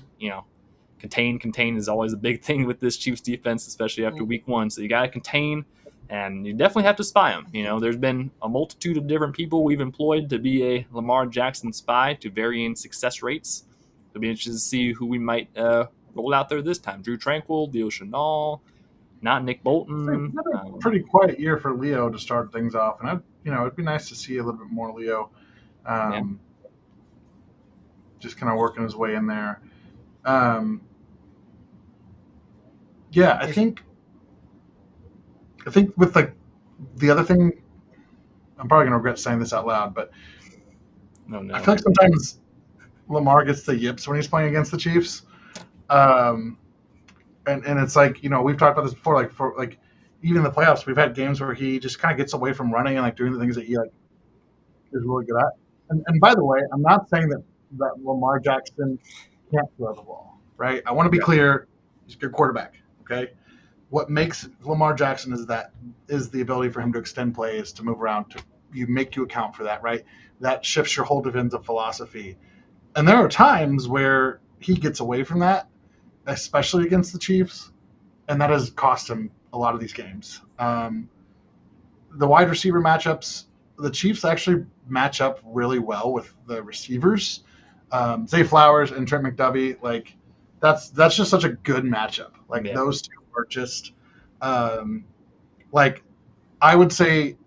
Contain is always a big thing with this Chiefs defense, especially after week 1. So you got to contain, and you definitely have to spy him. There's been a multitude of different people we've employed to be a Lamar Jackson spy to varying success rates. It'll be interesting to see who we might roll out there this time. Drew Tranquil, Leo Chenal, not Nick Bolton. It's been a pretty quiet year for Leo to start things off, and it'd be nice to see a little bit more Leo, just kind of working his way in there. I think with the other thing, I'm probably gonna regret saying this out loud, but I feel like sometimes Lamar gets the yips when he's playing against the Chiefs. And it's like, we've talked about this before, like for even in the playoffs, we've had games where he just kind of gets away from running and doing the things that he is really good at. And by the way, I'm not saying that Lamar Jackson can't throw the ball, right? I want to be clear. He's a good quarterback. Okay. What makes Lamar Jackson is the ability for him to extend plays, to move around. You account for that, right? That shifts your whole defensive philosophy. And there are times where he gets away from that, especially against the Chiefs, and that has cost him a lot of these games. The wide receiver matchups, the Chiefs actually match up really well with the receivers. Zay Flowers and Trent McDuffie, like that's just such a good matchup. Like those two are just like I would say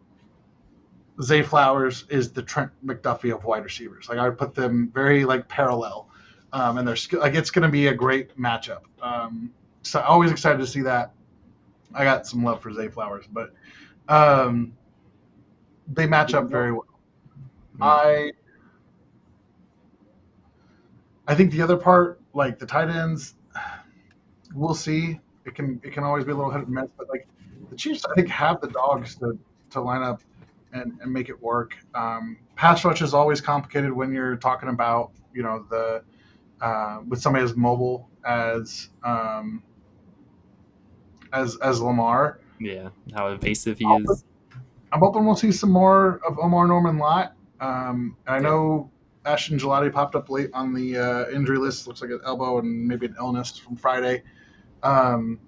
Zay Flowers is the Trent McDuffie of wide receivers. Like I would put them very like parallel, and they're like it's going to be a great matchup. So always excited to see that. I got some love for Zay Flowers, but they match up very well. I think the other part, like the tight ends, we'll see. It can always be a little hit and miss, but like the Chiefs, I think have the dogs to line up and make it work. Pass rush is always complicated when you're talking about the with somebody as mobile as Lamar. Yeah, how evasive he is. I'm hoping we'll see some more of Omar Norman Lott. I know Ashton Gelati popped up late on the injury list. Looks like an elbow and maybe an illness from Friday. Some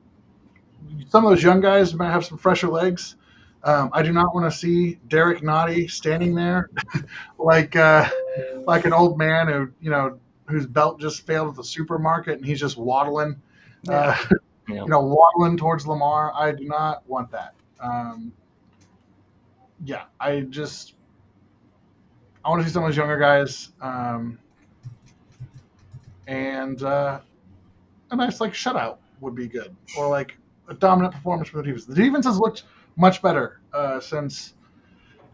of those young guys might have some fresher legs. I do not want to see Derek Nottie standing there like an old man whose belt just failed at the supermarket and he's just waddling, waddling towards Lamar. I do not want that. I want to see some of those younger guys, and a nice shutout would be good, or like a dominant performance from the defense. The defense has looked much better since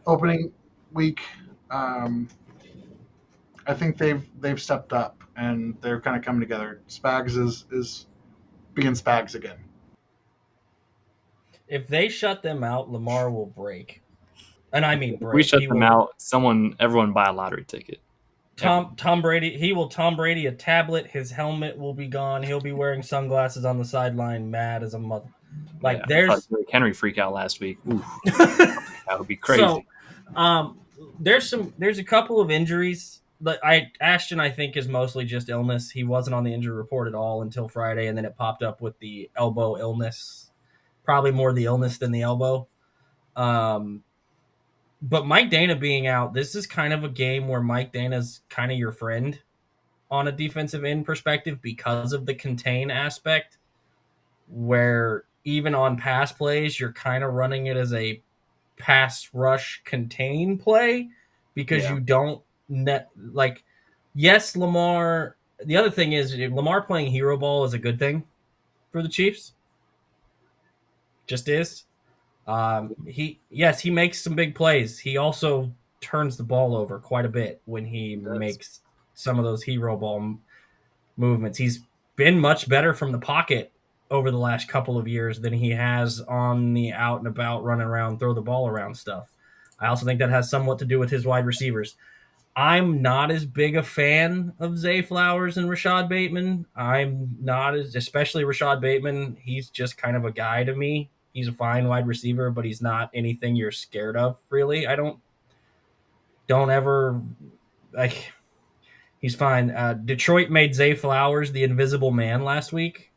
opening week. I think they've stepped up and they're kind of coming together. Spags is being Spags again. If they shut them out, Lamar will break. And I mean break. If we shut them out, everyone buy a lottery ticket. Tom Brady, Tom Brady a tablet. His helmet will be gone. He'll be wearing sunglasses on the sideline, mad as a mother. Like there's Derrick Henry freak out last week. That would be crazy. So, there's a couple of injuries. But Ashton, I think, is mostly just illness. He wasn't on the injury report at all until Friday, and then it popped up with the elbow illness. Probably more the illness than the elbow. But Mike Dana being out, this is kind of a game where Mike Dana's kind of your friend on a defensive end perspective because of the contain aspect, where even on pass plays, you're kind of running it as a pass rush contain play because you don't yes, Lamar. The other thing is Lamar playing hero ball is a good thing for the Chiefs. Just is. He makes some big plays. He also turns the ball over quite a bit when he makes some of those hero ball movements. He's been much better from the pocket over the last couple of years than he has on the out and about, running around, throw the ball around stuff. I also think that has somewhat to do with his wide receivers. I'm not as big a fan of Zay Flowers and Rashad Bateman. I'm not especially Rashad Bateman. He's just kind of a guy to me. He's a fine wide receiver, but he's not anything you're scared of, really. I don't ever he's fine. Detroit made Zay Flowers the invisible man last week.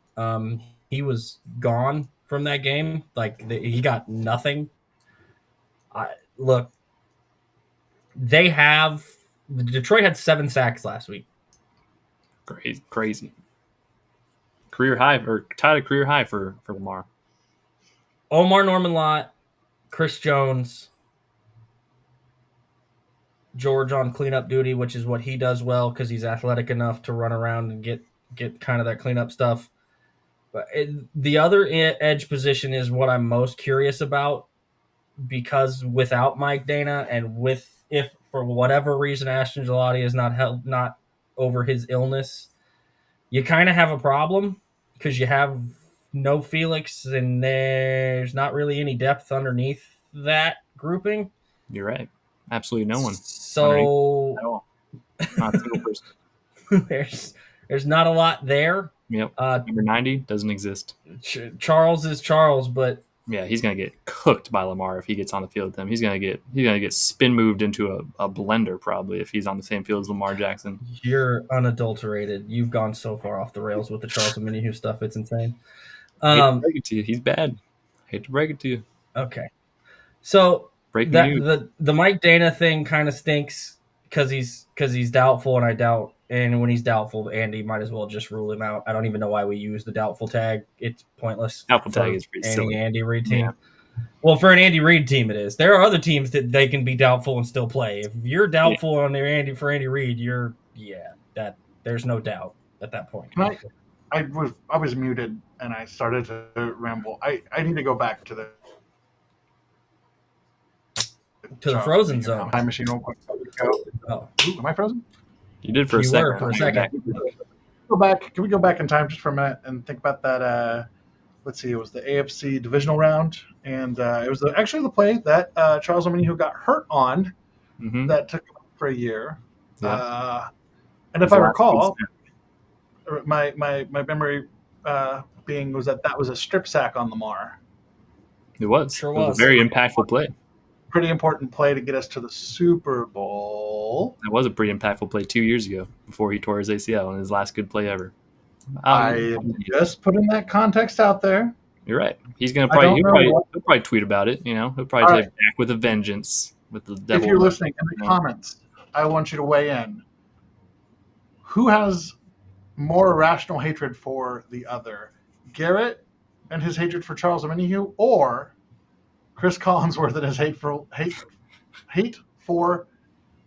He was gone from that game. He got nothing. Look, Detroit had 7 sacks last week. Crazy. Career high, or tied a career high for Lamar. Omar Norman Lott, Chris Jones, George on cleanup duty, which is what he does well because he's athletic enough to run around and get kind of that cleanup stuff. But the other edge position is what I'm most curious about, because without Mike Dana and if for whatever reason Ashton Gelati is not over his illness, you kind of have a problem because you have no Felix and there's not really any depth underneath that grouping. You're right. Absolutely no one. So at all. Not a single person. there's not a lot there. Yep. Uh, Number 90 doesn't exist. Charles is Charles, but Yeah, he's gonna get cooked by Lamar if he gets on the field with him. He's gonna get spin moved into a blender probably if he's on the same field as Lamar Jackson. you're unadulterated. You've gone so far off the rails with the Charles Omenihu stuff. It's insane. Hate to break it to you. He's bad. Hate to break it to you. Okay. So Breaking that news. the Mike Dana thing kind of stinks because he's doubtful, and I doubt. And when he's doubtful, Andy might as well just rule him out. I don't even know why we use the doubtful tag. It's pointless. Doubtful for tag is pretty any silly. Andy Reid team. Yeah. Well, for an Andy Reid team, it is. There are other teams that they can be doubtful and still play. If you're doubtful on their Andy Reid, there's no doubt at that point. I was muted and I started to ramble. I need to go back to the frozen zone. Time machine real quick. Oh, Ooh, am I frozen? You did for a you second. were for a second. Go back. Can we go back in time just for a minute and think about that? Let's see. It was the AFC divisional round, and it was actually the play that Charles Omenihu got hurt on Mm-hmm. that took him for a year. Yeah. And if I recall, my memory being was that was a strip sack on Lamar. It was. Sure It was was. a very impactful play. Pretty important play to get us to the Super Bowl. That was a pretty impactful play 2 years ago before he tore his ACL and his last good play ever. I just putting that context out there. You're right. He's gonna I don't probably know he'll probably tweet about it. You know, he'll probably All take back with a vengeance with the devil. If you're listening in the Yeah. comments, I want you to weigh in. Who has more irrational hatred for the other? Garrett and his hatred for Charles Omenihu, or Chris Collinsworth and his hate for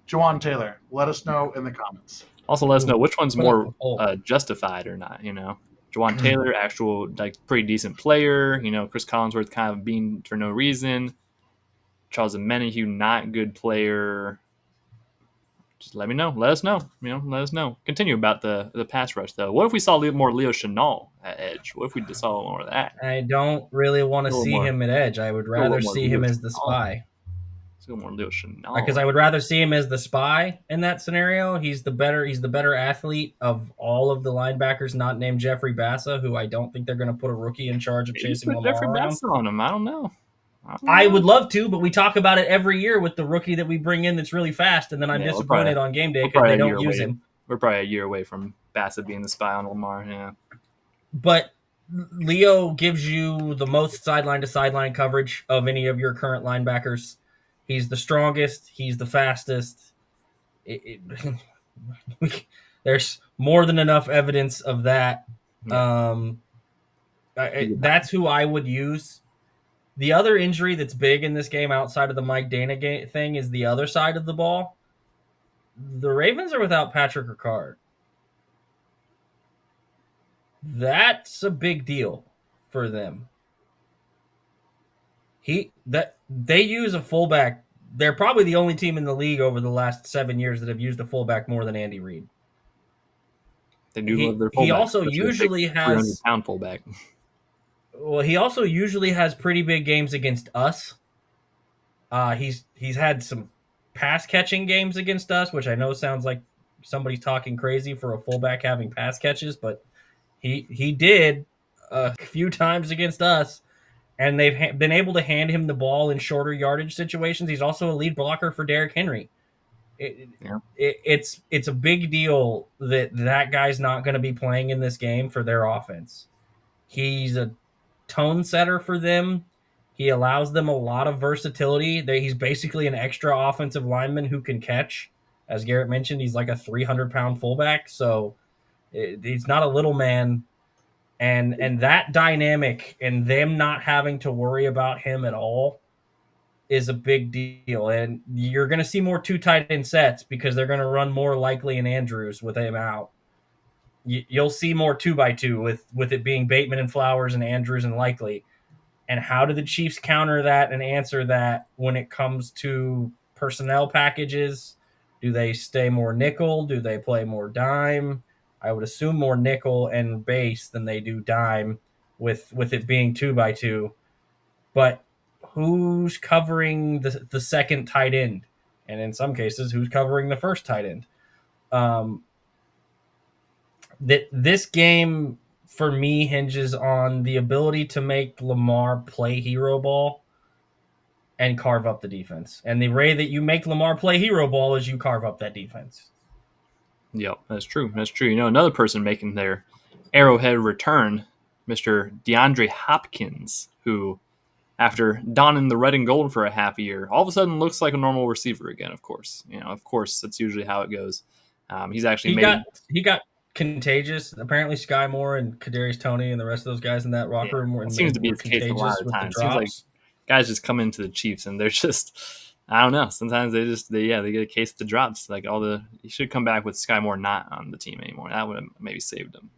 Jawan Taylor? Let us know in the comments. Also, let us know which one's more Oh. justified or not. You know, Jawan Taylor, actual like pretty decent player. You know, Chris Collinsworth kind of being for no reason. Charles Omenihu, not good player. Just let me know. Let us know. You know, let us know. Continue about the pass rush though. What if we saw more Leo Chenal at edge? What if we saw more of that? I don't really want to A little see more- him at edge. I would little rather more see him Leo as the Chenal. spy. Let's go more Leo Chenal. Because I would rather see him as the spy in that scenario. He's the better athlete of all of the linebackers not named Jeffrey Bassa, who I don't think they're going to put a rookie in charge of Maybe chasing put Lamar Jeffrey around. Bassett on him. I don't know. I would love to, but we talk about it every year with the rookie that we bring in that's really fast, and then I'm Yeah, we'll disappointed probably- on game day we'll because probably they a don't year use away. him. We're probably a year away from Bassett being the spy on Lamar. Yeah. But Leo gives you the most sideline to sideline coverage of any of your current linebackers. He's the strongest. He's the fastest. There's more than enough evidence of that. That's who I would use. The other injury that's big in this game outside of the Mike Dana thing is the other side of the ball. The Ravens are without Patrick Ricard. That's a big deal for them. They use a fullback. They're probably the only team in the league over the last 7 years that have used a fullback more than Andy Reid. They do love their He fullback. also especially a usually big has 300-pound fullback. Well, he also usually has pretty big games against us. He's had some pass catching games against us, which I know sounds like somebody's talking crazy for a fullback having pass catches, but he did a few times against us, and they've been able to hand him the ball in shorter yardage situations. He's also a lead blocker for Derrick Henry. It's a big deal that guy's not going to be playing in this game for their offense. He's a tone setter for them. He allows them a lot of versatility. He's basically an extra offensive lineman who can catch. As Garrett mentioned, he's like a 300-pound fullback, so he's not a little man. And that dynamic and them not having to worry about him at all is a big deal. And you're going to see more two tight end sets because they're going to run more Likely and Andrews with him out. You'll see more 2x2 with it being Bateman and Flowers and Andrews and Likely. And how do the Chiefs counter that and answer that when it comes to personnel packages? Do they stay more nickel? Do they play more dime? I would assume more nickel and base than they do dime with it being 2x2. But who's covering the second tight end? And in some cases, who's covering the first tight end? This game for me hinges on the ability to make Lamar play hero ball and carve up the defense. And the way that you make Lamar play hero ball is you carve up that defense. Yep, that's true. That's true. Another person making their Arrowhead return, Mr. DeAndre Hopkins, who, after donning the red and gold for a half a year, all of a sudden looks like a normal receiver again. Of course, that's usually how it goes. He's actually he got contagious. Apparently, Sky Moore and Kadarius Toney and the rest of those guys in that locker room were, seems to be were the case a lot of the time. The It seems like guys just come into the Chiefs and they're just, I don't know. Sometimes they get a case of the drops. Like he should come back with Sky Moore not on the team anymore. That would have maybe saved him.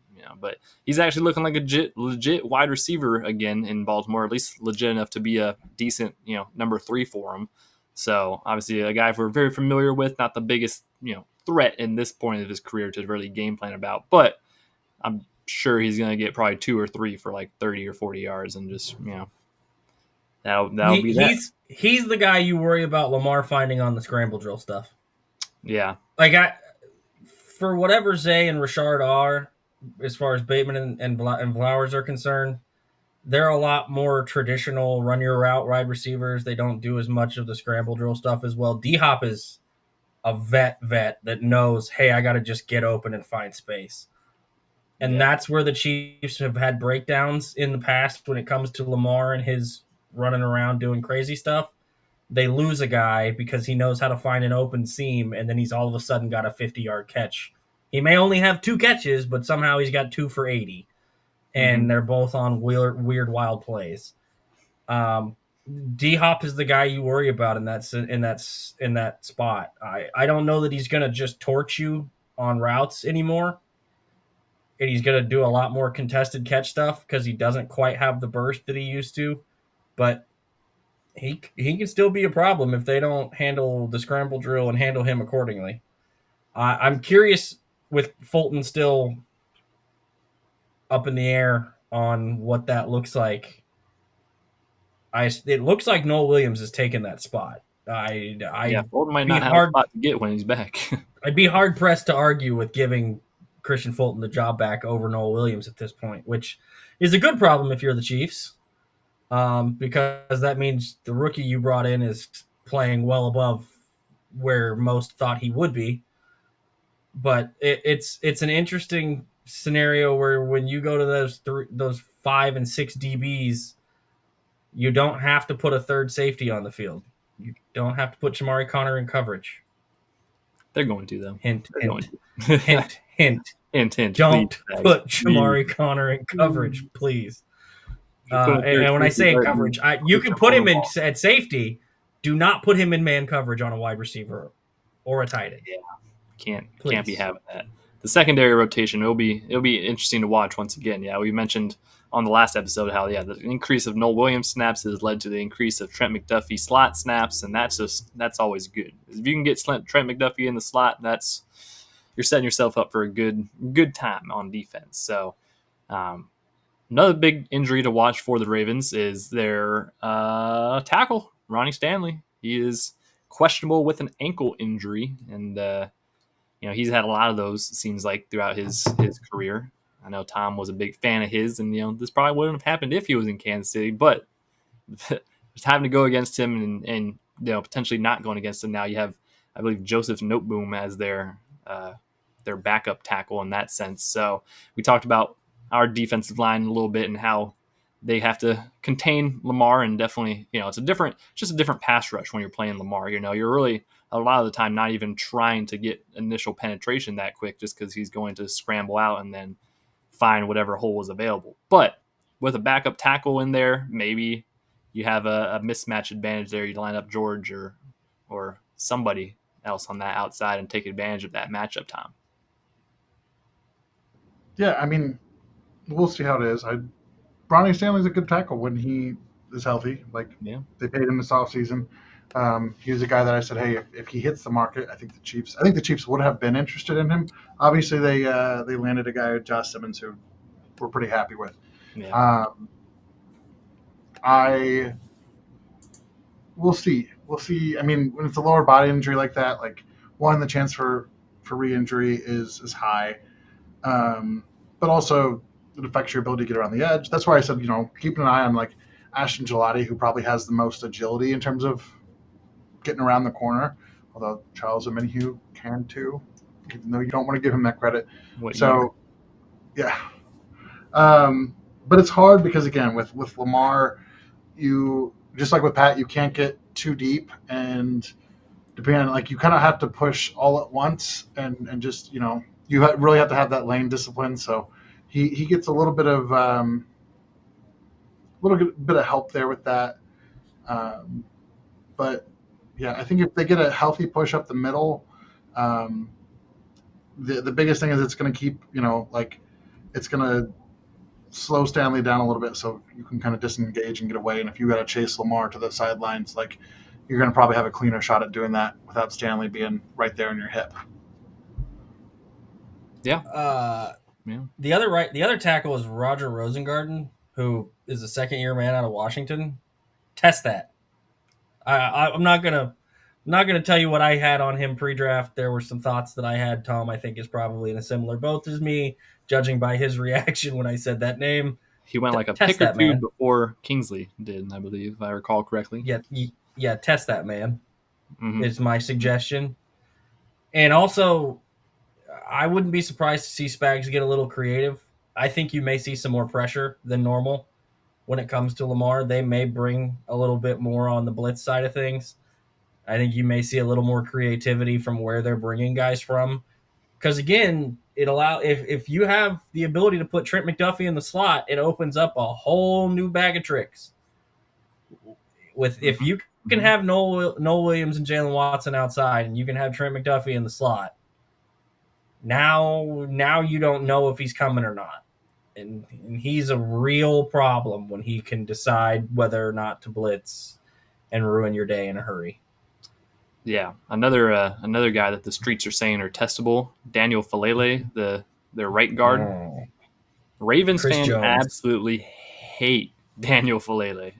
But he's actually looking like a legit wide receiver again in Baltimore, at least legit enough to be a decent, number 3 for him. So obviously a guy we're very familiar with, not the biggest, threat in this point of his career to really game plan about, but I'm sure he's going to get probably 2 or 3 for like 30 or 40 yards and just, that'll be that. He's the guy you worry about Lamar finding on the scramble drill stuff. Yeah. Like for whatever Zay and Rashard are, as far as Bateman and Flowers are concerned, they're a lot more traditional run your route wide receivers. They don't do as much of the scramble drill stuff as well. D-Hop is a vet that knows, hey, I got to just get open and find space. And that's where the Chiefs have had breakdowns in the past when it comes to Lamar and his running around doing crazy stuff. They lose a guy because he knows how to find an open seam, and then he's all of a sudden got a 50-yard catch. He may only have 2 catches, but somehow he's got 2 for 80, and they're both on weird, wild plays. D-Hop is the guy you worry about in that spot. I don't know that he's going to just torch you on routes anymore, and he's going to do a lot more contested catch stuff because he doesn't quite have the burst that he used to, but he can still be a problem if they don't handle the scramble drill and handle him accordingly. I'm curious with Fulton still up in the air on what that looks like. It looks like Noel Williams is taking that spot. Fulton might not have a spot to get when he's back. I'd be hard pressed to argue with giving Christian Fulton the job back over Noel Williams at this point, which is a good problem if you're the Chiefs, because that means the rookie you brought in is playing well above where most thought he would be. But it's an interesting scenario where when you go to those 5 and 6 DBs, you don't have to put a third safety on the field. You don't have to put Shamari Connor in coverage. They're going to, though. Hint. Hint. Hint. Don't put Shamari Connor in coverage, please. And when I say coverage, you can put him at safety. Do not put him in man coverage on a wide receiver or a tight end. Yeah. Can't be having that. The secondary rotation, it'll be interesting to watch once again. Yeah, we mentioned on the last episode how the increase of Noel Williams snaps has led to the increase of Trent McDuffie slot snaps, and that's always good. If you can get Trent McDuffie in the slot, you're setting yourself up for a good time on defense. So another big injury to watch for the Ravens is their tackle, Ronnie Stanley. He is questionable with an ankle injury, and he's had a lot of those, it seems like, throughout his career. I know Tom was a big fan of his, and this probably wouldn't have happened if he was in Kansas City, but just having to go against him and potentially not going against him now, you have, I believe, Joseph Noteboom as their backup tackle in that sense. So we talked about our defensive line a little bit and how they have to contain Lamar, and definitely, it's just a different pass rush when you're playing Lamar. You're really a lot of the time not even trying to get initial penetration that quick, just because he's going to scramble out and then find whatever hole is available. But with a backup tackle in there, maybe you have a mismatch advantage there. You line up George or somebody else on that outside and take advantage of that matchup time. Yeah, I mean, we'll see how it is. Ronnie Stanley's a good tackle when he is healthy. They paid him this offseason. He was a guy that I said, hey, if he hits the market, I think the Chiefs would have been interested in him. Obviously, they landed a guy, Josh Simmons, who we're pretty happy with. Yeah. We'll see. I mean, when it's a lower body injury like that, the chance for re-injury is high. But also, it affects your ability to get around the edge. That's why I said, keeping an eye on like Ashton Gelati, who probably has the most agility in terms of getting around the corner, although Charles Omenihu can too, even though you don't want to give him that credit. Yeah. But it's hard because, again, with Lamar, you just like with Pat, you can't get too deep, and depending on, like, you kind of have to push all at once, and just you really have to have that lane discipline. So he gets a little bit of help there with that. But yeah, I think if they get a healthy push up the middle, the biggest thing is it's going to keep it's going to slow Stanley down a little bit, so you can kind of disengage and get away. And if you got to chase Lamar to the sidelines, like, you're going to probably have a cleaner shot at doing that without Stanley being right there in your hip. Yeah. The other tackle is Roger Rosengarten, who is a second-year man out of Washington. Test that. I'm not gonna tell you what I had on him pre-draft. There were some thoughts that I had. Tom, I think, is probably in a similar boat as me, judging by his reaction when I said that name. He went like a pick or two before Kingsley did, I believe, if I recall correctly. Yeah, test that man. Is my suggestion. And also, I wouldn't be surprised to see Spags get a little creative. I think you may see some more pressure than normal when it comes to Lamar. They may bring a little bit more on the blitz side of things. I think you may see a little more creativity from where they're bringing guys from. Because, again, if you have the ability to put Trent McDuffie in the slot, it opens up a whole new bag of tricks. If you can have Noel Williams and Jalen Watson outside, and you can have Trent McDuffie in the slot, now you don't know if he's coming or not. And he's a real problem when he can decide whether or not to blitz and ruin your day in a hurry. Yeah, another guy that the streets are saying are testable, Daniel Falele, their right guard. Ravens fans absolutely hate Daniel Falele.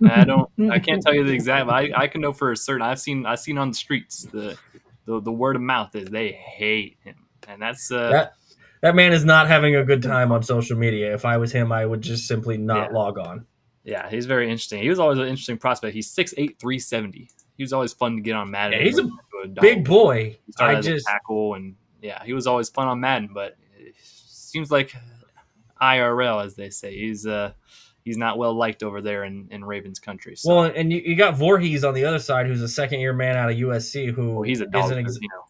I can't tell you the exact, but I can know for a certain. I've seen on the streets the word of mouth is they hate him, and that's that man is not having a good time on social media. If I was him, I would just simply not log on. Yeah, he's very interesting. He was always an interesting prospect. He's 6'8", 370. He was always fun to get on Madden. Yeah, he's a big boy. He started as a tackle, and he was always fun on Madden. But it seems like IRL, as they say, he's not well liked over there in Ravens country. So. Well, and you got Voorhees on the other side, who's a second-year man out of USC. He's a dog,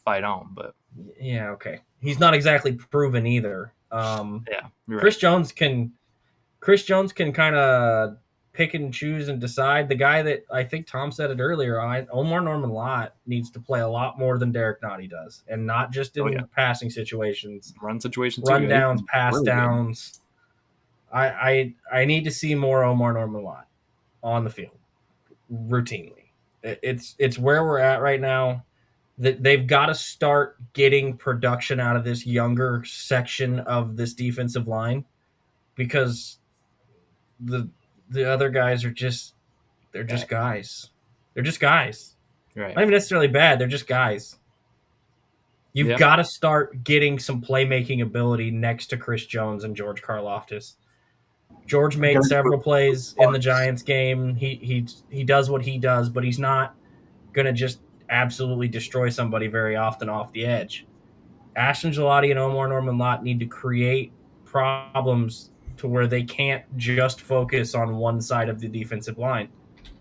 fight on, but yeah, okay, he's not exactly proven either. You're right. Chris Jones can kind of pick and choose and decide. The guy that I think Tom said it earlier, Omar Norman Lott needs to play a lot more than Derek Nottie does, and not just in passing situations, run situations, run downs, pass really downs. Good. I need to see more Omar Norman Lott on the field routinely. It's where we're at right now. That they've got to start getting production out of this younger section of this defensive line, because the other guys are just guys. They're just guys. Right. Not even necessarily bad. They're just guys. You've got to start getting some playmaking ability next to Chris Jones and George Karlaftis. George made several plays in the Giants game. He does what he does, but he's not going to just absolutely destroy somebody very often off the edge. Ashton Gelati and Omar Norman Lott need to create problems to where they can't just focus on one side of the defensive line.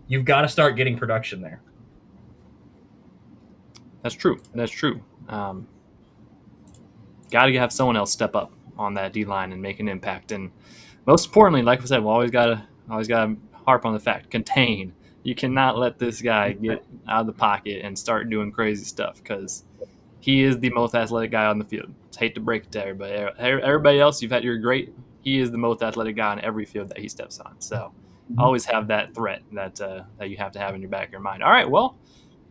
You've got to start getting production there. That's true. Got to have someone else step up on that D-line and make an impact. And most importantly, like I said, we always got to harp on the fact, contain. You cannot let this guy get out of the pocket and start doing crazy stuff, because he is the most athletic guy on the field. I hate to break it to everybody. Everybody else, you're great. He is the most athletic guy on every field that he steps on. So always have that threat that you have to have in your back of your mind. All right, well,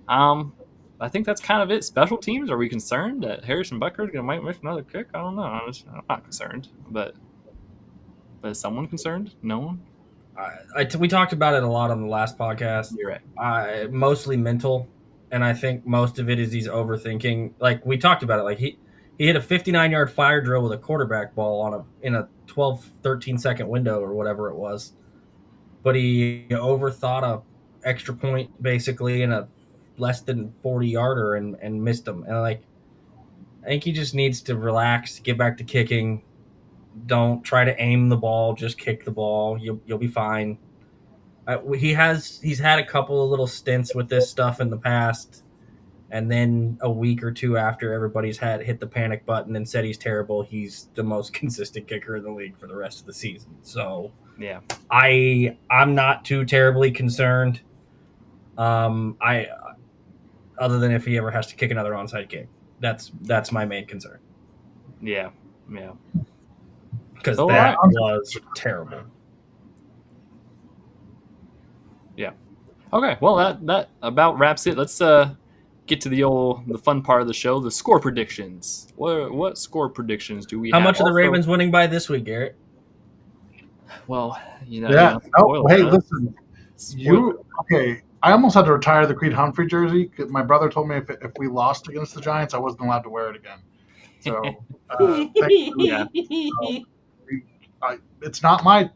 I think that's kind of it. Special teams, are we concerned that Harrison Butker might miss another kick? I don't know. I'm not concerned, but is someone concerned? No one? We talked about it a lot on the last podcast. You're right. Mostly mental, and I think most of it is he's overthinking. Like we talked about it, like He hit a 59-yard fire drill with a quarterback ball in a 12, 13-second window or whatever it was. But he overthought a extra point basically in a less than 40-yarder and missed him. And I think he just needs to relax, get back to kicking. Don't try to aim the ball, just kick the ball. You'll be fine. He's had a couple of little stints with this stuff in the past. And then a week or two after everybody's hit the panic button and said he's terrible, he's the most consistent kicker in the league for the rest of the season. So Yeah. I'm not too terribly concerned. I other than if he ever has to kick another onside kick. That's my main concern. Yeah. Because that was terrible. Yeah. Okay. Well, that about wraps it. Let's get to the fun part of the show, the score predictions. What score predictions do we have? How much are the Ravens winning by this week, Garrett? Well, Yeah. Hey, listen. Okay. I almost had to retire the Creed Humphrey jersey. My brother told me if we lost against the Giants, I wasn't allowed to wear it again. So, it's not my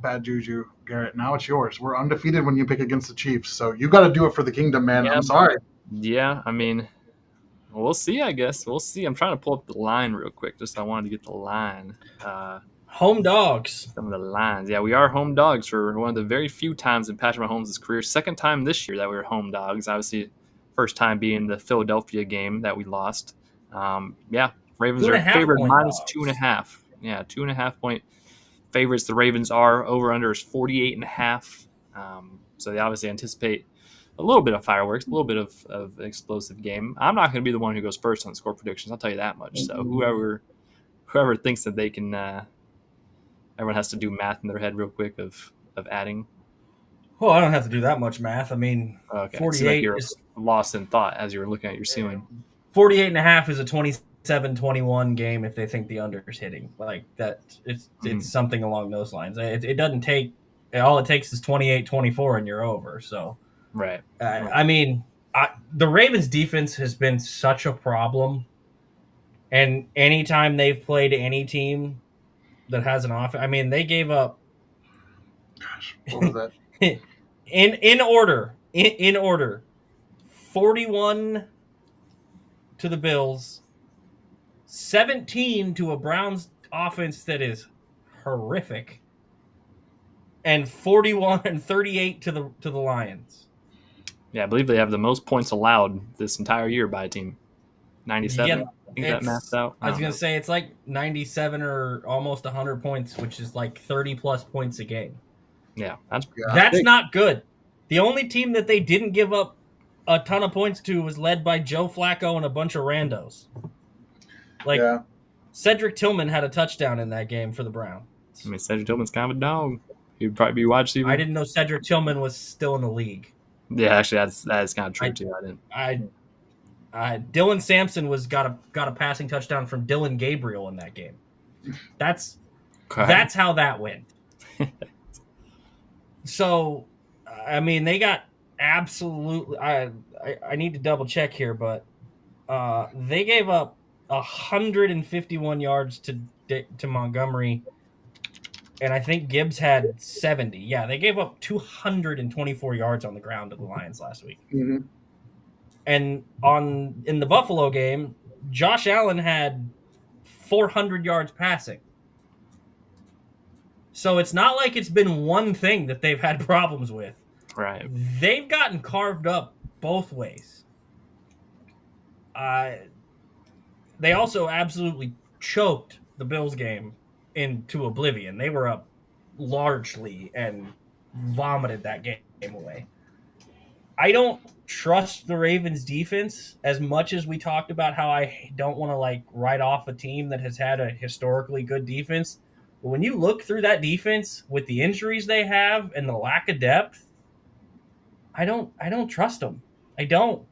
bad juju, Garrett. Now it's yours. We're undefeated when you pick against the Chiefs, so you got to do it for the kingdom, man. Yeah, I'm sorry. Yeah, I mean, we'll see. I guess we'll see. I'm trying to pull up the line real quick. Just I wanted to get the line. Home dogs. Some of the lines. Yeah, we are home dogs for one of the very few times in Patrick Mahomes' career. Second time this year that we were home dogs. Obviously, first time being the Philadelphia game that we lost. Yeah, Ravens are favored minus 2.5. Yeah, 2.5 point favorites. The Ravens are over under is 48.5. So they obviously anticipate a little bit of fireworks, a little bit of an explosive game. I'm not going to be the one who goes first on score predictions. I'll tell you that much. So whoever thinks that they can, everyone has to do math in their head real quick of adding. Well, I don't have to do that much math. I mean, okay. 48 like is lost in thought as you were looking at your ceiling. 48.5 is a 27-21 game if they think the under is hitting like that. It's something along those lines. It doesn't take all it takes is 28-24 and you're over. So right. I mean, the Ravens defense has been such a problem, and anytime they've played any team that has an offense, I mean, they gave up. Gosh, what was that? in order, 41 to the Bills, 17 to a Browns offense that is horrific, and 38 to the Lions. Yeah, I believe they have the most points allowed this entire year by a team. 97. Yeah, I think that maths out. I was going to say it's like 97 or almost 100 points, which is like 30 plus points a game. Yeah, that's big. Not good. The only team that they didn't give up a ton of points to was led by Joe Flacco and a bunch of randos. Cedric Tillman had a touchdown in that game for the Browns. I mean, Cedric Tillman's kind of a dog. He'd probably be wide receiver. I didn't know Cedric Tillman was still in the league. Yeah, actually, that's kind of true too. I didn't. Dylan Sampson got a passing touchdown from Dylan Gabriel in that game. That's how that went. So, I mean, they got absolutely. I need to double check here, but they gave up 151 yards to Montgomery, and I think Gibbs had 70. Yeah, they gave up 224 yards on the ground to the Lions last week. Mm-hmm. And in the Buffalo game, Josh Allen had 400 yards passing. So it's not like it's been one thing that they've had problems with. Right. They've gotten carved up both ways. They also absolutely choked the Bills game into oblivion. They were up largely and vomited that game away. I don't trust the Ravens defense as much as we talked about how I don't want to write off a team that has had a historically good defense. But when you look through that defense with the injuries they have and the lack of depth, I don't trust them. I don't.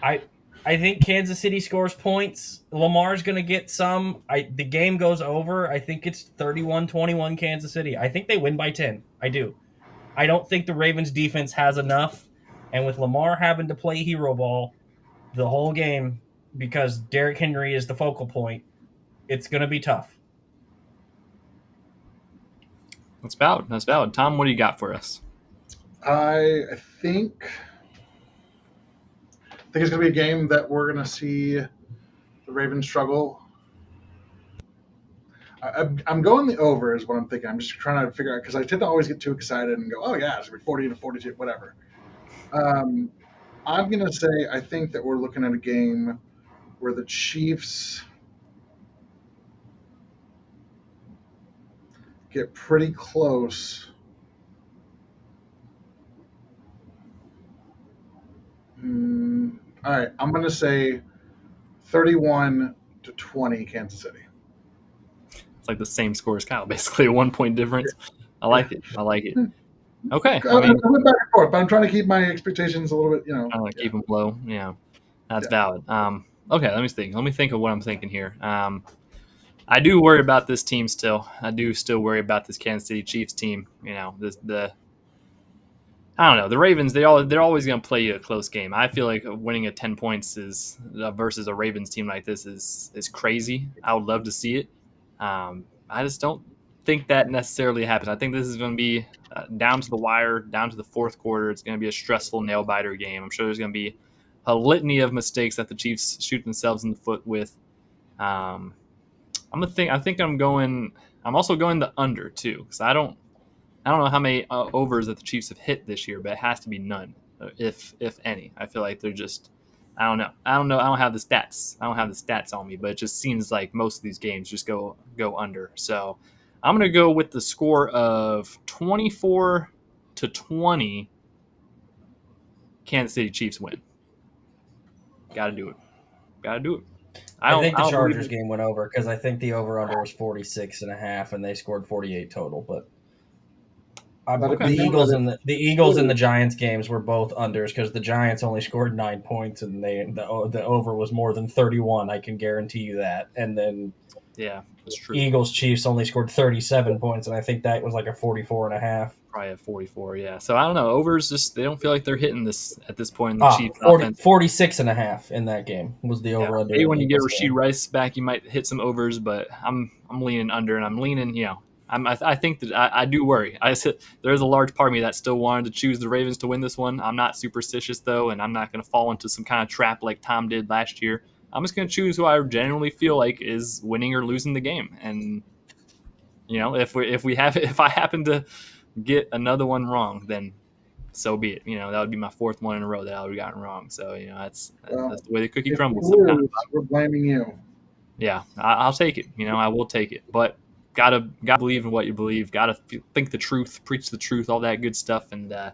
I think Kansas City scores points. Lamar's going to get some. The game goes over. I think it's 31-21 Kansas City. I think they win by 10. I do. I don't think the Ravens defense has enough. And with Lamar having to play hero ball the whole game, because Derrick Henry is the focal point. It's going to be tough. That's valid. That's valid. Tom, what do you got for us? I think it's going to be a game that we're going to see the Ravens struggle. I'm going the over is what I'm thinking. I'm just trying to figure out because I tend to always get too excited and go, oh yeah, it's going to be 40 to 42, whatever. I'm going to say I think that we're looking at a game where the Chiefs get pretty close. All right, I'm going to say 31-20 Kansas City. It's like the same score as Kyle, basically a 1 point difference. I like it. I like it. Okay. I went back and forth, but I'm trying to keep my expectations a little bit, keep them low. Yeah, that's valid. Okay, let me think. Let me think of what I'm thinking here. I do worry about this team still. I do still worry about this Kansas City Chiefs team. I don't know. The Ravens, they're always going to play you a close game. I feel like winning at 10 points is versus a Ravens team like this is crazy. I would love to see it. I just don't think that necessarily happens. I think this is going to be down to the wire, down to the fourth quarter. It's going to be a stressful nail-biter game. I'm sure there's going to be a litany of mistakes that the Chiefs shoot themselves in the foot with. I'm also going the under too, because I don't know how many overs that the Chiefs have hit this year, but it has to be none, if any. I feel like they're just, I don't know. I don't have the stats on me, but it just seems like most of these games just go under. So I'm going to go with the score of 24-20. Kansas City Chiefs win. Got to do it. I think the Chargers game went over because I think the over-under was 46.5 and they scored 48 total. But the Eagles and the Giants games were both unders because the Giants only scored 9 points and the over was more than 31. I can guarantee you that. And then that's true. Eagles Chiefs only scored 37 points and I think that was like a 44.5. Probably a 44, yeah. So I don't know. Overs just they don't feel like they're hitting this at this point in the Chiefs offense. 46.5 in that game was the over under. Maybe when you get Rashee Rice back, you might hit some overs, but I'm leaning under, and I'm leaning. I think that I do worry. There's a large part of me that still wanted to choose the Ravens to win this one. I'm not superstitious though, and I'm not going to fall into some kind of trap like Tom did last year. I'm just going to choose who I genuinely feel like is winning or losing the game, and if I happen to get another one wrong, then so be it. That would be my fourth one in a row that I would have gotten wrong. So that's the way the cookie crumbles sometimes. We're blaming you. Yeah, I'll take it. I will take it. But gotta believe in what you believe. Gotta think the truth, preach the truth, all that good stuff. And I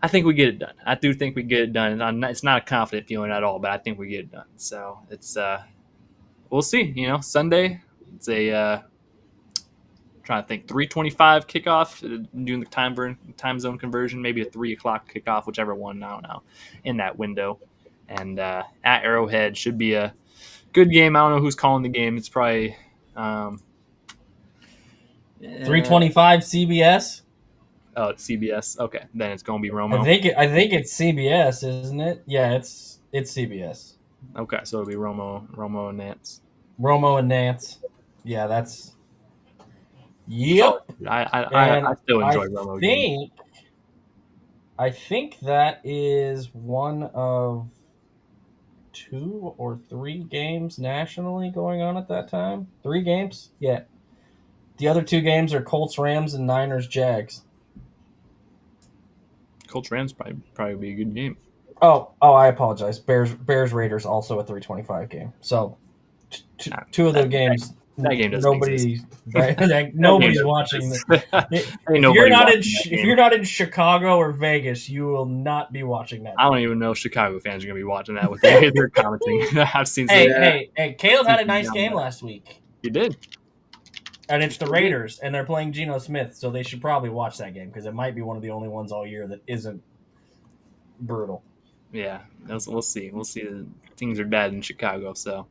think we get it done. I do think we get it done. And it's not a confident feeling at all, but I think we get it done. So it's we'll see. Sunday. It's a trying to think 3:25 kickoff, doing the time zone conversion, maybe a 3 o'clock kickoff, whichever one, I don't know, in that window. And at Arrowhead should be a good game. I don't know who's calling the game. It's probably 3:25 CBS. Oh, it's CBS. Okay, then it's gonna be Romo. I think it's CBS, isn't it? Yeah, it's CBS. Okay, so it'll be Romo and Nance. Romo and Nance. Yeah, that's. Yep. I still enjoy Romo games. I think that is one of 2 or 3 games nationally going on at that time. 3 games? Yeah. The other 2 games are Colts, Rams, and Niners, Jags. Colts, Rams probably be a good game. Oh, I apologize. Bears, Raiders also a 3:25 game. So 2 of the games. That game doesn't exist. Nobody's watching. If you're not in Chicago or Vegas, you will not be watching that. I don't even know if Chicago fans are going to be watching that with their commenting. I've seen. Hey, Caleb had a nice game last week. He did. And it's the Raiders, and they're playing Geno Smith, so they should probably watch that game because it might be one of the only ones all year that isn't brutal. Yeah, we'll see. We'll see. Things are bad in Chicago, so.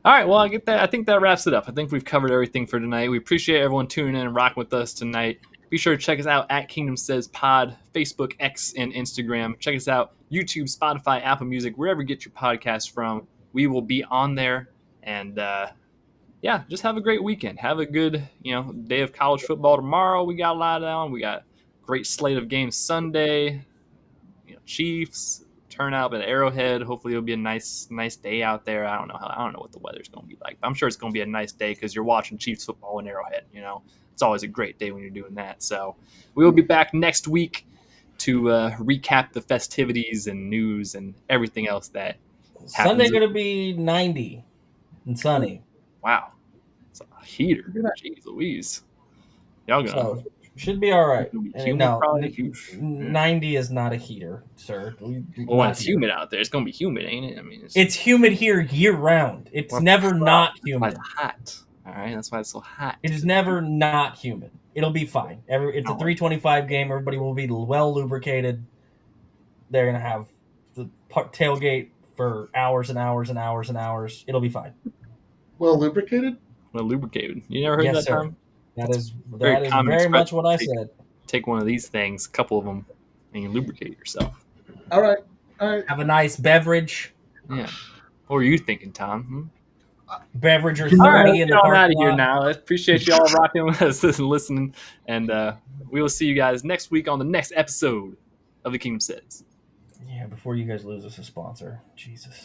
All right, well, I think that wraps it up. I think we've covered everything for tonight. We appreciate everyone tuning in and rocking with us tonight. Be sure to check us out at Kingdom Says Pod, Facebook, X, and Instagram. Check us out, YouTube, Spotify, Apple Music, wherever you get your podcasts from. We will be on there. And yeah, just have a great weekend. Have a good, day of college football tomorrow. We got a lot on. We got a great slate of games Sunday. Chiefs turnout at Arrowhead. Hopefully it'll be a nice day out there. I don't know what the weather's going to be like, but I'm sure it's going to be a nice day because you're watching Chiefs football in Arrowhead. It's always a great day when you're doing that. So we will be back next week to recap the festivities and news and everything else that happens. Sunday's going to be 90 and sunny. Wow, it's a heater. Jeez Louise, y'all gonna. So, should be all right. No, probably. 90 is not a heater, sir. Well, when it's humid out there, it's going to be humid, ain't it? I mean, it's humid here year round. It's never not humid. That's why it's hot. All right, that's why it's so hot. It is never not humid. It'll be fine. It's a 325 game. Everybody will be well lubricated. They're going to have the tailgate for hours and hours and hours and hours. It'll be fine. Well lubricated? Well lubricated. You never heard that sir. term? That is very much what I said. Take one of these things, a couple of them, and you lubricate yourself. All right. Have a nice beverage. Yeah. What were you thinking, Tom? Beverage or all right, in the parking out of lot. here now. I appreciate you all rocking with us and listening, and we will see you guys next week on the next episode of the Kingdom Says. Yeah, before you guys lose us a sponsor. Jesus.